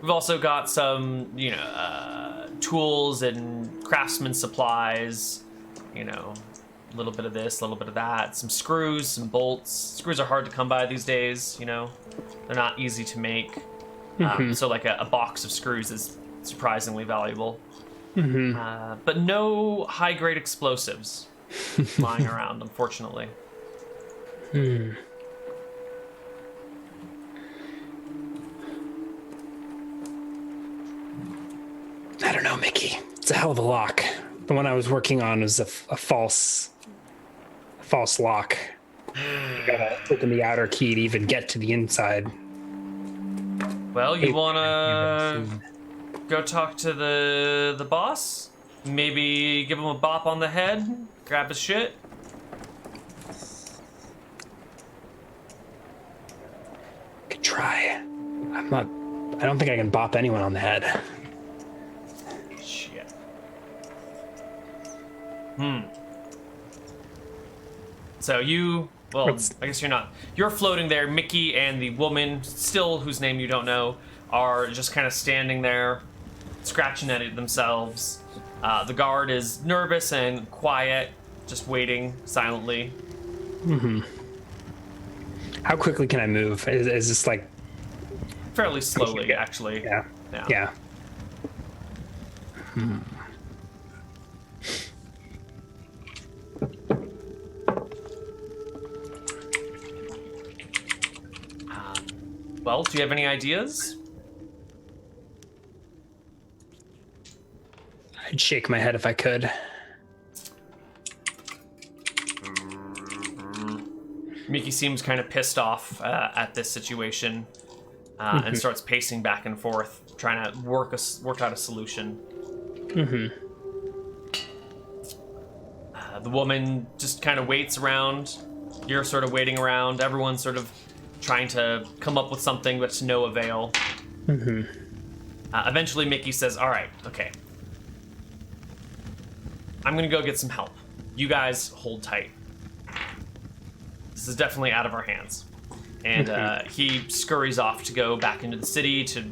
We've also got some, tools and craftsman supplies, a little bit of this, a little bit of that, some screws, some bolts. Screws are hard to come by these days, they're not easy to make. So like a box of screws is surprisingly valuable. But no high-grade explosives lying around, unfortunately. I don't know, Mickey. It's a hell of a lock. The one I was working on was a false lock. You gotta open the outer key to even get to the inside. Well, you wanna go talk to the boss? Maybe give him a bop on the head? Grab his shit? Could try. I don't think I can bop anyone on the head. Shit. So I guess you're not. You're floating there. Mickey and the woman, still whose name you don't know, are just kind of standing there, scratching at it themselves. The guard is nervous and quiet, just waiting silently. How quickly can I move? Is this like Fairly slowly, actually. Yeah. Well, do you have any ideas? I'd shake my head if I could. Mickey seems kind of pissed off at this situation and starts pacing back and forth, trying to work out a solution. The woman just kind of waits around. You're sort of waiting around. Everyone's sort of trying to come up with something, but to no avail. Eventually, Mickey says, all right, okay. I'm going to go get some help. You guys hold tight. This is definitely out of our hands. And he scurries off to go back into the city to,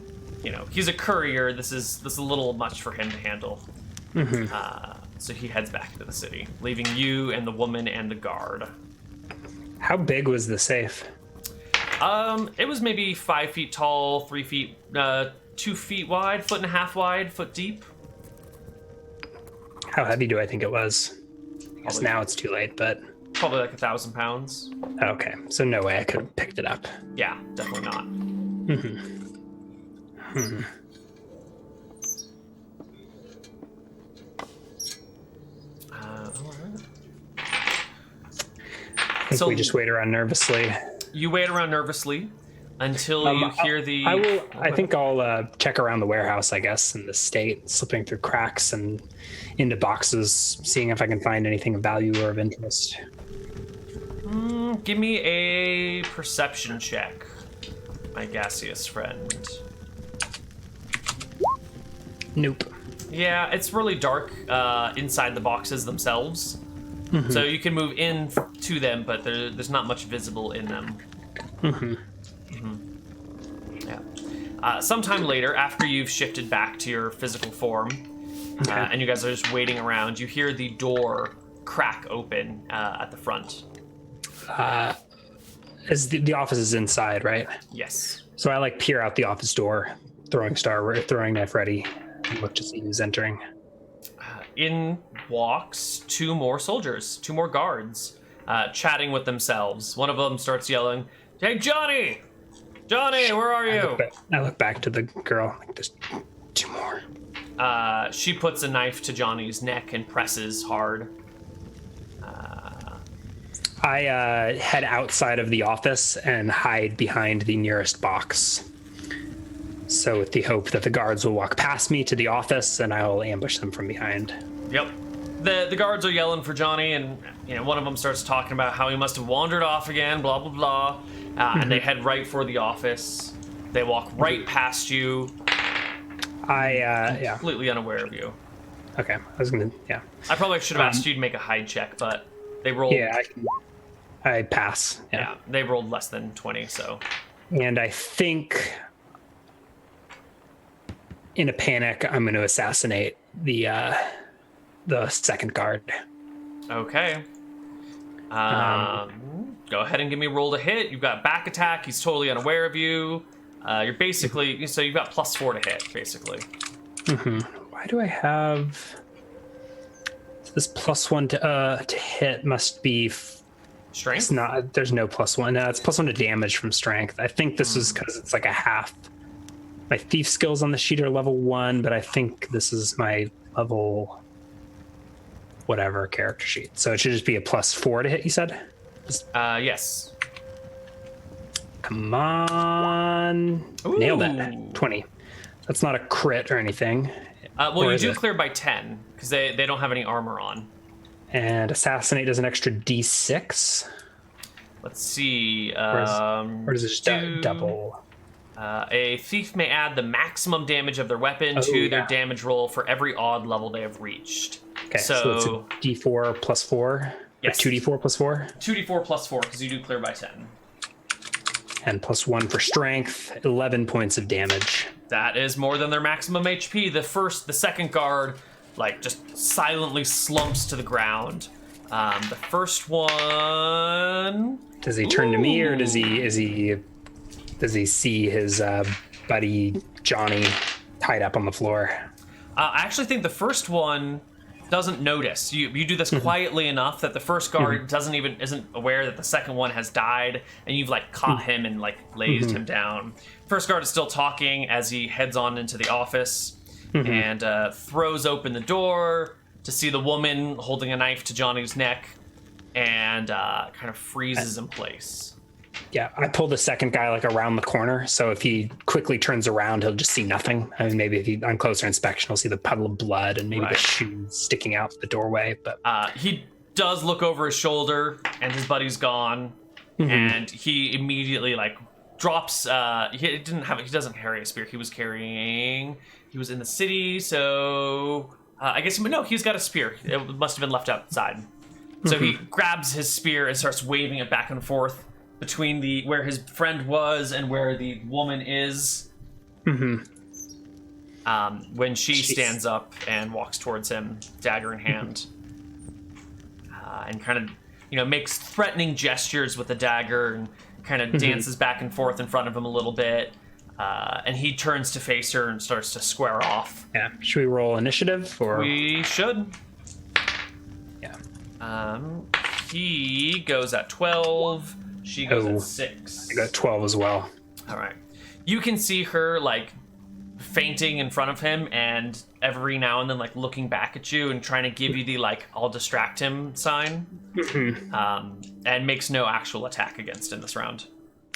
he's a courier. This is a little much for him to handle. So he heads back to the city, leaving you and the woman and the guard. How big was the safe? It was maybe 5 feet tall, 3 feet, 2 feet wide, 1.5 feet wide, foot deep. How heavy do I think it was? Because now it's too late, but... Probably like 1,000 pounds. Okay, so no way I could have picked it up. Yeah, definitely not. I think we just wait around nervously. You wait around nervously until you hear the... I think I'll check around the warehouse, I guess, in the state, slipping through cracks and into boxes, seeing if I can find anything of value or of interest. Give me a perception check, my gaseous friend. Nope. Yeah, it's really dark inside the boxes themselves. So you can move in to them, but there's not much visible in them. Yeah. Sometime later, after you've shifted back to your physical form, and you guys are just waiting around, you hear the door crack open at the front. As the office is inside, right? Yes. So I peer out the office door, throwing knife ready, and look to see who's entering. In walks 2 more soldiers, 2 more guards, chatting with themselves. One of them starts yelling, "Hey, Johnny! Johnny, where are you?" I look back to the girl, there's 2 more. She puts a knife to Johnny's neck and presses hard. I head outside of the office and hide behind the nearest box. So with the hope that the guards will walk past me to the office and I'll ambush them from behind. Yep. The guards are yelling for Johnny, and one of them starts talking about how he must have wandered off again, blah, blah, blah. And they head right for the office. They walk right past you. Completely unaware of you. Okay, I probably should have asked you to make a hide check, but they rolled... Yeah, I pass. Yeah, they rolled less than 20, so... And I think... in a panic, I'm going to assassinate the second guard. Okay. Go ahead and give me a roll to hit. You've got back attack. He's totally unaware of you. You're basically... So you've got +4 to hit, basically. Why do I have... This +1 to hit must be... Strength? It's not... There's no +1. No, it's +1 to damage from strength. I think this is because it's like a half... My thief skills on the sheet are level 1, but I think this is my level whatever character sheet. So it should just be a +4 to hit, you said? Yes. Come on. Ooh. Nailed it. 20. That's not a crit or anything. Well, you do clear by 10, because they don't have any armor on. And assassinate does an extra d6. Let's see. Or does it just double? A thief may add the maximum damage of their weapon to their damage roll for every odd level they have reached. Okay, so it's a d4 +4? Yes. Or 2d4 +4? 2d4 +4, because you do clear by 10. And +1 for strength, 11 points of damage. That is more than their maximum HP. The second guard, just silently slumps to the ground. The first one. Does he turn to me, or does he see his buddy Johnny tied up on the floor? I actually think the first one doesn't notice. You do this quietly enough that the first guard isn't aware that the second one has died, and you've like caught him and like lazed him down. First guard is still talking as he heads on into the office and throws open the door to see the woman holding a knife to Johnny's neck, and kind of freezes in place. Yeah, I pull the second guy like around the corner, so if he quickly turns around, he'll just see nothing. I mean, maybe if he on closer inspection, he'll see the puddle of blood and maybe the shoes sticking out the doorway. But he does look over his shoulder, and his buddy's gone, and he immediately like drops. He doesn't carry a spear. He was in the city, so I guess no, he's got a spear. It must have been left outside. So he grabs his spear and starts waving it back and forth between where his friend was and where the woman is. When she stands up and walks towards him, dagger in hand, and kind of, makes threatening gestures with the dagger and kind of dances back and forth in front of him a little bit. And he turns to face her and starts to square off. Yeah. Should we roll initiative? Or we should. Yeah. He goes at 12. She goes at 6. I got 12 as well. All right. You can see her like fainting in front of him, and every now and then like looking back at you and trying to give you the like I'll distract him sign. And makes no actual attack against in this round.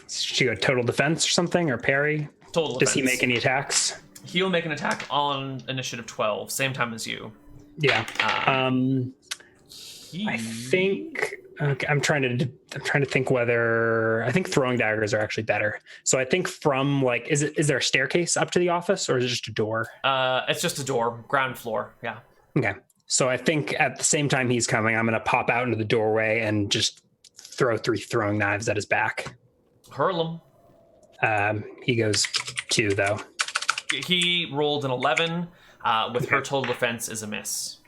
She got total defense or something, or parry? Total defense. Does he make any attacks? He'll make an attack on initiative 12, same time as you. Yeah. I think I'm trying to think whether I think throwing daggers are actually better. So I think from like is there a staircase up to the office, or is it just a door? It's just a door, ground floor. Yeah. Okay. So I think at the same time he's coming, I'm going to pop out into the doorway and just throw 3 throwing knives at his back. Hurl him. He goes 2 though. He rolled an 11. With her total defense is a miss.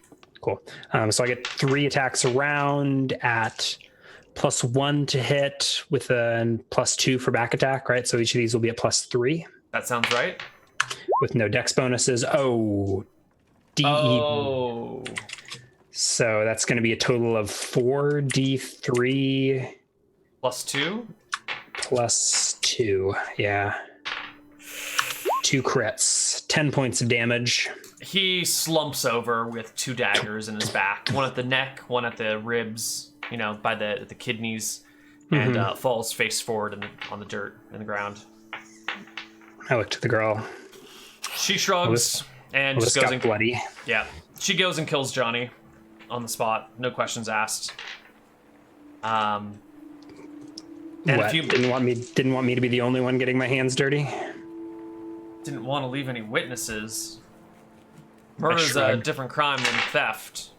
Cool. So I get 3 attacks around at +1 to hit with a +2 for back attack, right? So each of these will be at +3. That sounds right. With no dex bonuses. DE. Oh. So that's going to be a total of 4d3 +2. +2. Yeah. 2 crits. 10 points of damage. He slumps over with 2 daggers in his back, one at the neck, one at the ribs, by the kidneys, and falls face forward on the dirt in the ground. I look to the girl. She shrugs and just goes and bloody. Yeah, she goes and kills Johnny on the spot, no questions asked. And what? Didn't want me to be the only one getting my hands dirty? Didn't want to leave any witnesses. Murder's a different crime than theft.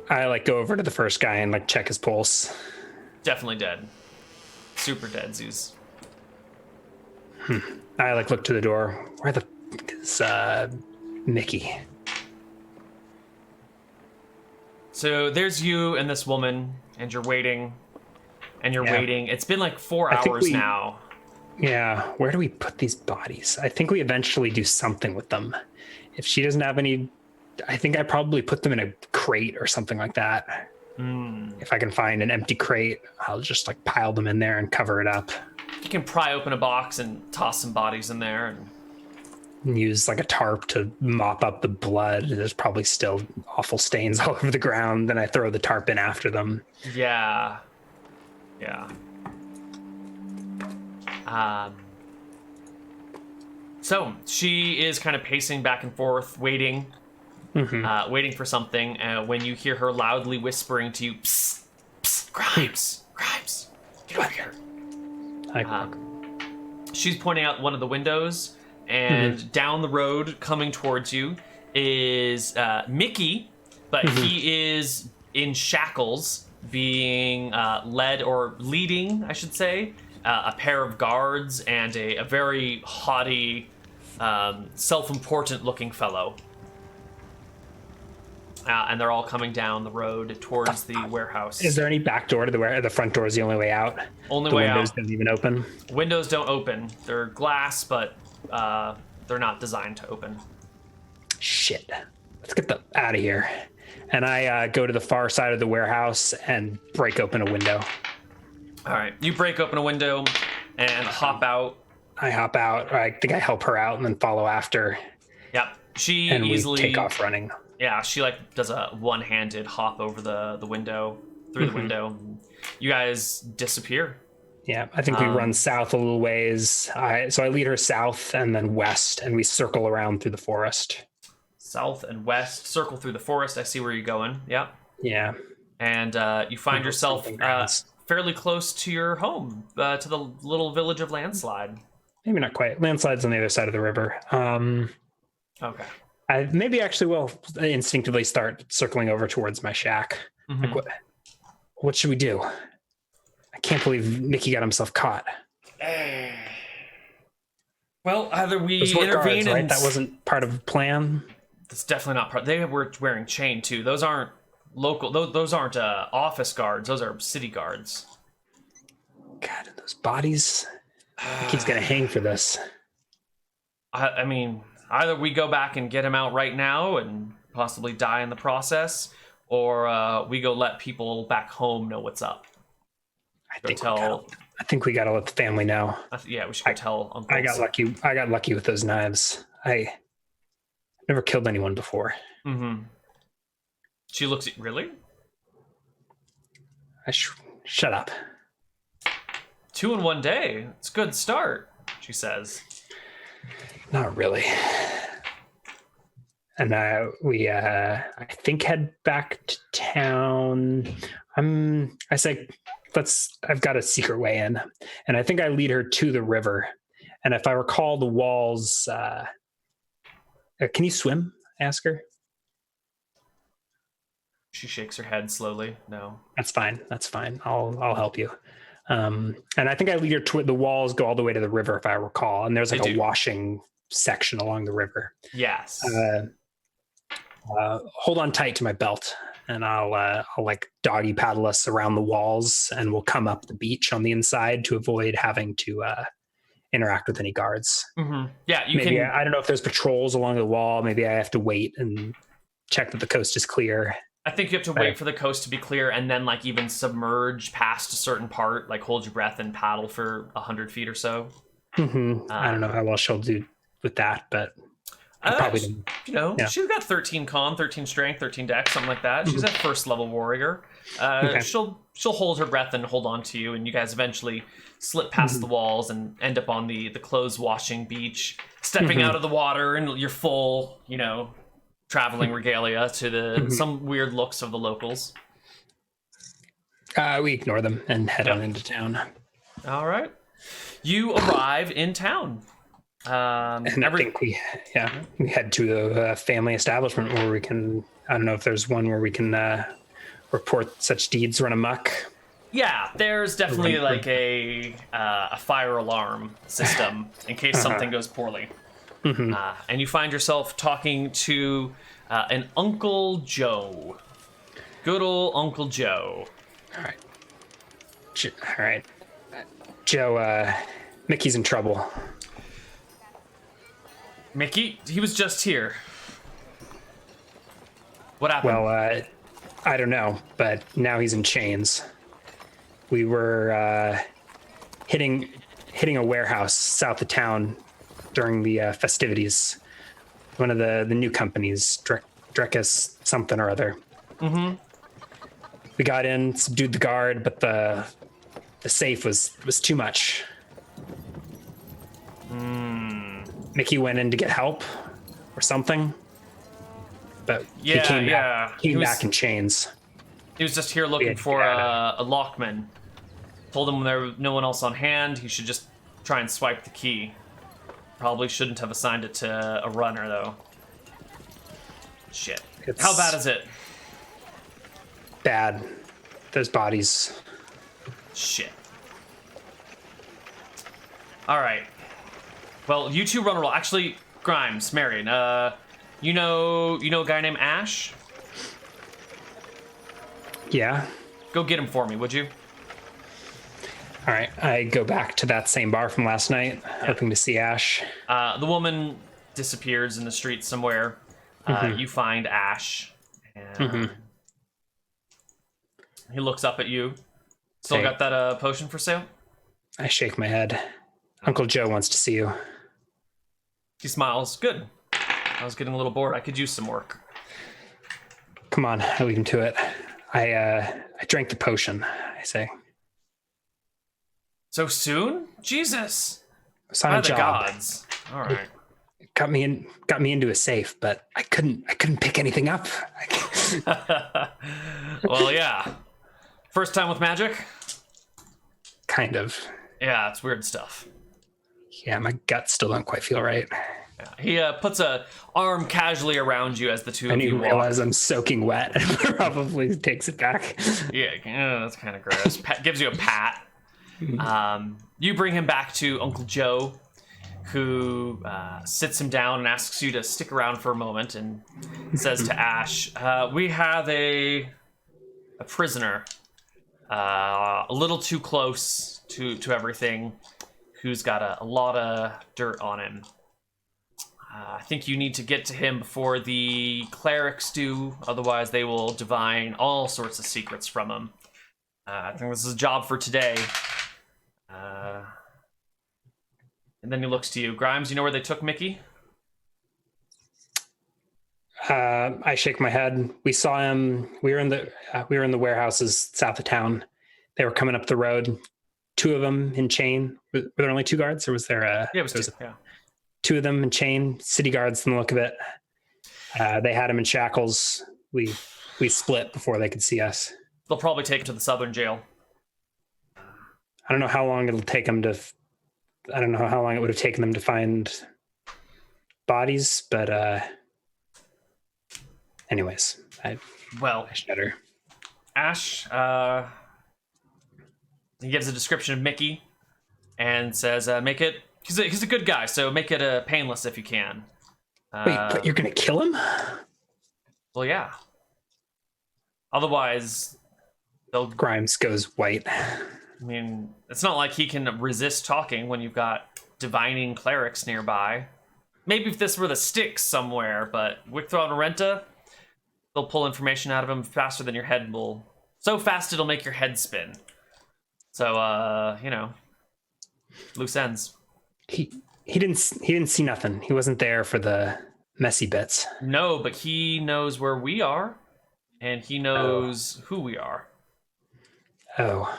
I go over to the first guy and check his pulse. Definitely dead. Super deadsies. I look to the door. Where the fuck is Mickey? So there's you and this woman, and you're waiting. And you're waiting. It's been 4 hours now. Yeah, where do we put these bodies? I think we eventually do something with them. If she doesn't have any, I think I probably put them in a crate or something like that. If I can find an empty crate, I'll just pile them in there and cover it up. You can pry open a box and toss some bodies in there and use a tarp to mop up the blood. There's probably still awful stains all over the ground. Then I throw the tarp in after them. Yeah. So she is kind of pacing back and forth, waiting for something. When you hear her loudly whispering to you, "Psst, psst, Grimes, get over here." She's pointing out one of the windows, and down the road, coming towards you, is Mickey, but he is in shackles, being leading, I should say, a pair of guards and a very haughty, self-important looking fellow. and they're all coming down the road towards the warehouse. Is there any back door to the front door is the only way out? Only the way windows out. don't even open? Windows don't open. They're glass, but they're not designed to open. Shit. Let's get out of here. And I go to the far side of the warehouse and break open a window. All right, you break open a window and hop out. I hop out. I think I help her out and then follow after. Yep, she and easily we take off running. Yeah, she like does a one-handed hop over the window through the window. You guys disappear. Yeah, I think we run south a little ways. So I lead her south and then west, and we circle around through the forest. South and west, circle through the forest. I see where you're going. Yeah. Yeah. And you find yourself fairly close to your home, to the little village of Landslide. Maybe not quite. Landslide's on the other side of the river. Okay. I maybe actually will instinctively start circling over towards my shack. Like, what should we do? I can't believe Mickey got himself caught. Well, either we Those were intervene guards, right? and... That wasn't part of the plan. That's definitely not part... They were wearing chain, too. Those aren't local... Those aren't office guards. Those are city guards. God, those bodies... Mickey's gonna hang for this. I mean, either we go back and get him out right now and possibly die in the process, or we go let people back home know what's up. I think we gotta let the family know. Yeah, we should go tell Uncle. I got lucky with those knives. I never killed anyone before. She looks at... Really? Shut up. 2 in 1 day. It's a good start, she says. Not really. And I think head back to town. I say, I've got a secret way in. And I think I lead her to the river. And if I recall the walls, can you swim? I ask her. She shakes her head slowly. No. That's fine. I'll help you. And I think I lead her to the walls go all the way to the river, if I recall. And there's like a washing section along the river. Yes. Hold on tight to my belt, and I'll like doggy paddle us around the walls, and we'll come up the beach on the inside to avoid having to interact with any guards. Yeah, I don't know if there's patrols along the wall. Maybe I have to wait and check that the coast is clear. I think you have to wait for the coast to be clear, and then like even submerge past a certain part, like hold your breath and paddle for 100 feet or so. I don't know how well she'll do with that, but probably she's got 13 con, 13 strength, 13 dex, something like that. She's a first level warrior. She'll hold her breath and hold on to you, and you guys eventually slip past the walls and end up on the clothes washing beach, stepping out of the water in your full, traveling regalia to the some weird looks of the locals. We ignore them and head on into town. All right. You arrive in town. And I think we head to the family establishment where we can, I don't know if there's one where we can report such deeds run amok. Yeah, there's definitely like a fire alarm system in case something goes poorly. And you find yourself talking to an Uncle Joe. Good old Uncle Joe. All right. Joe, Mickey's in trouble. Mickey? He was just here. What happened? Well, I don't know, but now he's in chains. We were hitting a warehouse south of town during the festivities. One of the new companies, Drekis something or other. We got in, subdued the guard, but the safe was too much. Mickey went in to get help or something, but he came back in chains. He was just here looking for a lockman. Told him when there was no one else on hand, he should just try and swipe the key. Probably shouldn't have assigned it to a runner, though. Shit. How bad is it? Bad. Those bodies. Shit. All right. Well, you two run a roll. Actually, Grimes, Marion, you know a guy named Ash? Yeah. Go get him for me, would you? All right. I go back to that same bar from last night, hoping to see Ash. The woman disappears in the street somewhere. You find Ash. And he looks up at you. Still got that potion for sale? I shake my head. Uncle Joe wants to see you. He smiles. Good. I was getting a little bored. I could use some work. Come on, I lead him to it. I drank the potion, I say. So soon? Jesus. I was on a the job. gods. All right. Got me into a safe, but I couldn't pick anything up. Well, yeah. First time with magic? Kind of. Yeah, it's weird stuff. Yeah, my guts still don't quite feel right. Yeah. He puts a arm casually around you as the two of you walk. Realize I'm soaking wet and probably takes it back. Yeah, that's kind of gross. Gives you a pat. You bring him back to Uncle Joe, who sits him down and asks you to stick around for a moment and says to Ash, we have a prisoner, a little too close to everything, who's got a lot of dirt on him. I think you need to get to him before the clerics do, otherwise they will divine all sorts of secrets from him. I think this is a job for today. And then he looks to you. Grimes, you know where they took Mickey? I shake my head. We saw him. We were in the warehouses south of town. They were coming up the road. Two of them in chain. Were there only two guards, or was there a? Yeah, it was two. Yeah. Two of them in chain. City guards, from the look of it. They had him in shackles. We split before they could see us. They'll probably take him to the southern jail. I don't know how long it'll take them to. I don't know how long it would have taken them to find bodies, but anyways, I shudder. Ash, he gives a description of Mickey and says, make it, he's a good guy, so make it painless if you can. Wait, but you're gonna kill him? Well, yeah. Otherwise, Grimes goes white. I mean, it's not like he can resist talking when you've got divining clerics nearby. Maybe if this were the Styx somewhere, but Wickthrall and Renta, they'll pull information out of him faster than your head will. So fast it'll make your head spin. So, loose ends. He didn't see nothing. He wasn't there for the messy bits. No, but he knows where we are, and he knows who we are. Oh.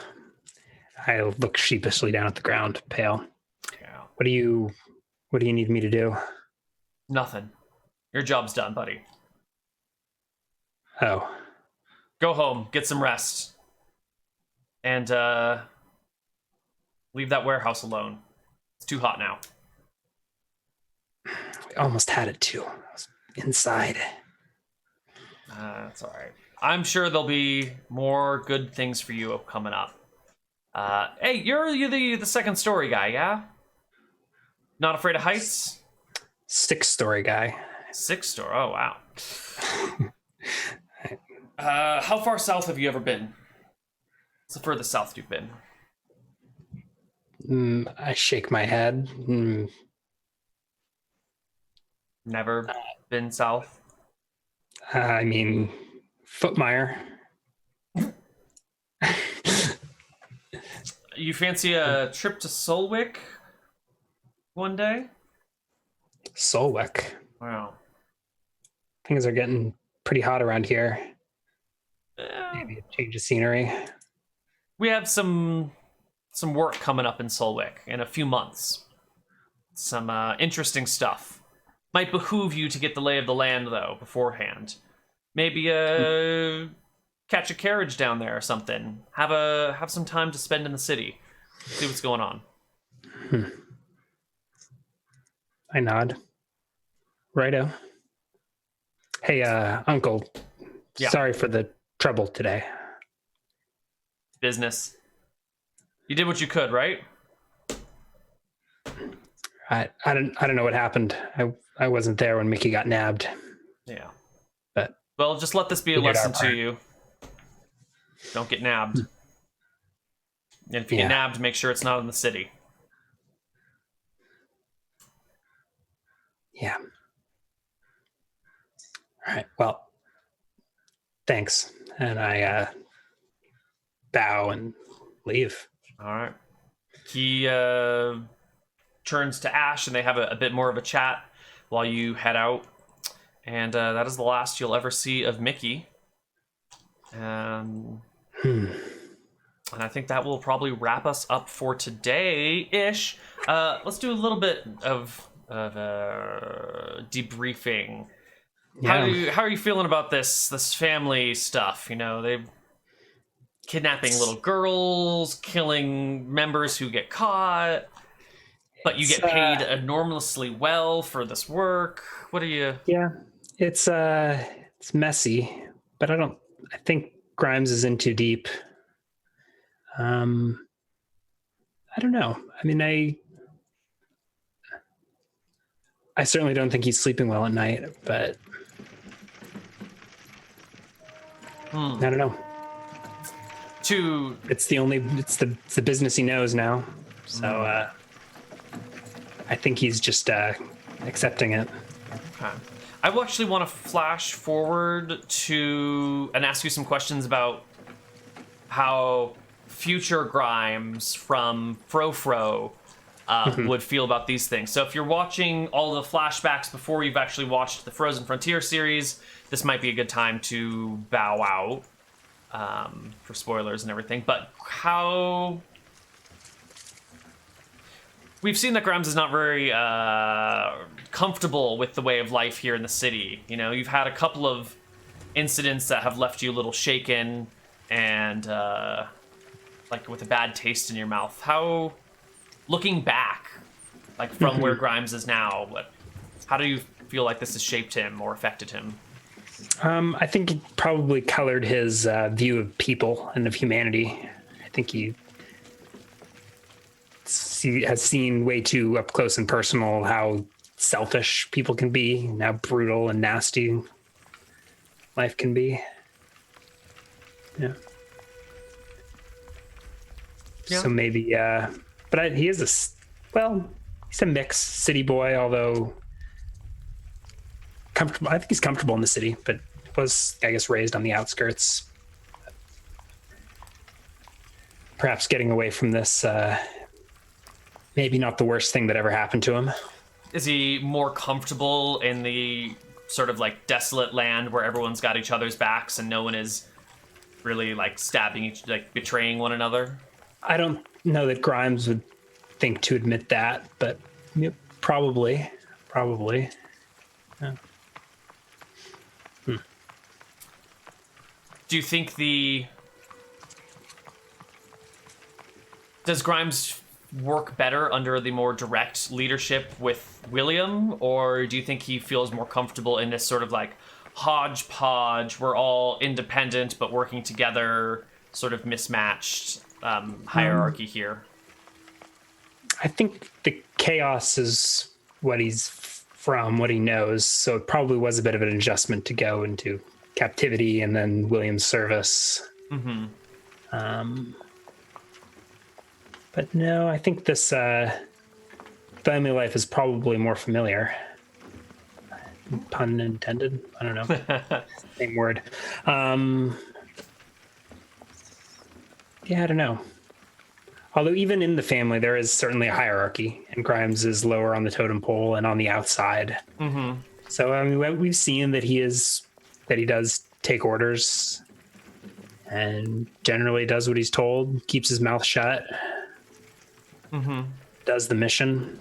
I look sheepishly down at the ground, pale. Yeah. What do you need me to do? Nothing. Your job's done, buddy. Oh. Go home, get some rest. And leave that warehouse alone. It's too hot now. We almost had it too. I was inside. That's all right. I'm sure there'll be more good things for you coming up. Hey, you're the second story guy, yeah? Not afraid of heights? 6-story guy. 6-story? Oh, wow. How far south have you ever been? What's the furthest south you've been? I shake my head. Never been south? I mean, Footmire. You fancy a trip to Solwick one day? Solwick? Wow. Things are getting pretty hot around here. Maybe a change of scenery. We have some work coming up in Solwick in a few months. Some interesting stuff. Might behoove you to get the lay of the land, though, beforehand. Maybe catch a carriage down there or something. Have some time to spend in the city. See what's going on. I nod. Righto. Hey, Uncle. Yeah. Sorry for the trouble today. Business. You did what you could, right? I don't know what happened. I wasn't there when Mickey got nabbed. Yeah. But well, just let this be a lesson to you. Don't get nabbed. And if you get nabbed, make sure it's not in the city. Yeah. All right. Well, thanks. And I bow and leave. All right. He turns to Ash, and they have a bit more of a chat while you head out. And that is the last you'll ever see of Mickey. And I think that will probably wrap us up for today-ish. Let's do a little bit of debriefing. Yeah. How are you feeling about this family stuff? You know, they're kidnapping little girls, killing members who get caught, but you get paid enormously well for this work. What are you? Yeah, it's messy, but I think Grimes is in too deep. I don't know. I mean, I certainly don't think he's sleeping well at night, but I don't know. It's the business he knows now. So I think he's just accepting it. Okay. I actually want to flash forward to and ask you some questions about how future Grimes from Frofro would feel about these things. So if you're watching all the flashbacks before you've actually watched the Frozen Frontier series, this might be a good time to bow out for spoilers and everything. But how... We've seen that Grimes is not very comfortable with the way of life here in the city. You know, you've had a couple of incidents that have left you a little shaken and like with a bad taste in your mouth. How, looking back, like from where Grimes is now, how do you feel like this has shaped him or affected him? I think it probably colored his view of people and of humanity. I think he has seen way too up close and personal how selfish people can be and how brutal and nasty life can be. Yeah. So maybe, but he is he's a mixed city boy, although comfortable. I think he's comfortable in the city, but was, I guess, raised on the outskirts. Perhaps getting away from this, maybe not the worst thing that ever happened to him. Is he more comfortable in the sort of like desolate land where everyone's got each other's backs and no one is really like betraying one another? I don't know that Grimes would think to admit that, but probably. Yeah. Do you think does Grimes work better under the more direct leadership with William, or do you think he feels more comfortable in this sort of like hodgepodge, we're all independent but working together, sort of mismatched hierarchy here? I think the chaos is what he's from, what he knows, so it probably was a bit of an adjustment to go into captivity and then William's service. But no, I think this family life is probably more familiar. Pun intended. I don't know. Same word. Yeah, I don't know. Although even in the family, there is certainly a hierarchy, and Grimes is lower on the totem pole and on the outside. So I mean, we've seen that he does take orders and generally does what he's told, keeps his mouth shut, does the mission,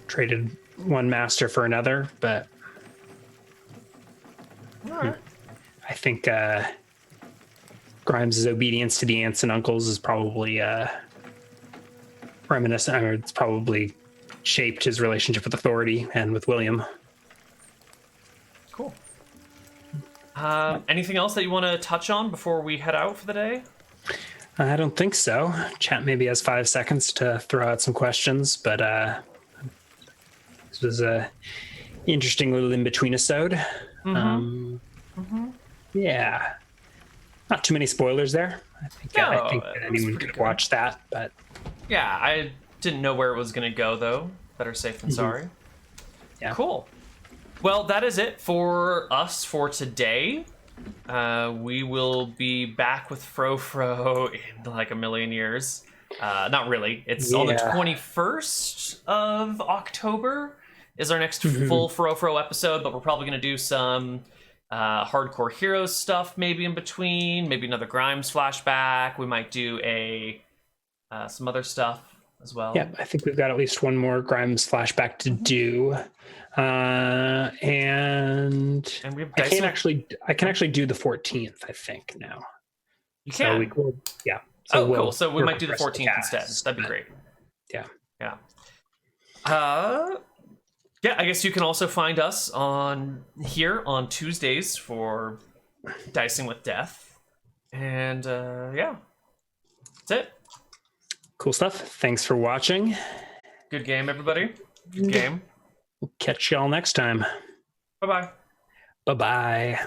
traded one master for another, but I think Grimes' obedience to the aunts and uncles is probably reminiscent, or it's probably shaped his relationship with authority and with William. Cool. Anything else that you want to touch on before we head out for the day? I don't think so. Chat maybe has 5 seconds to throw out some questions, but this was a interesting little in-between episode. Yeah. Not too many spoilers there. I think that anyone could watch that, but yeah, I didn't know where it was going to go though. Better safe than sorry. Yeah. Cool. Well, that is it for us for today. We will be back with Fro in like a million years. Not really. It's on the 21st of October is our next full Fro episode, but we're probably going to do some Hardcore Heroes stuff maybe in between, maybe another Grimes flashback. We might do some other stuff as well. Yeah, I think we've got at least one more Grimes flashback to do. And we have I can actually do the 14th, I think now. You can. So cool. So we might do the 14th instead. That'd be great. Yeah. Yeah. I guess you can also find us here on Tuesdays for Dicing with Death. And that's it. Cool stuff. Thanks for watching. Good game, everybody. Good game. We'll catch y'all next time. Bye-bye. Bye-bye.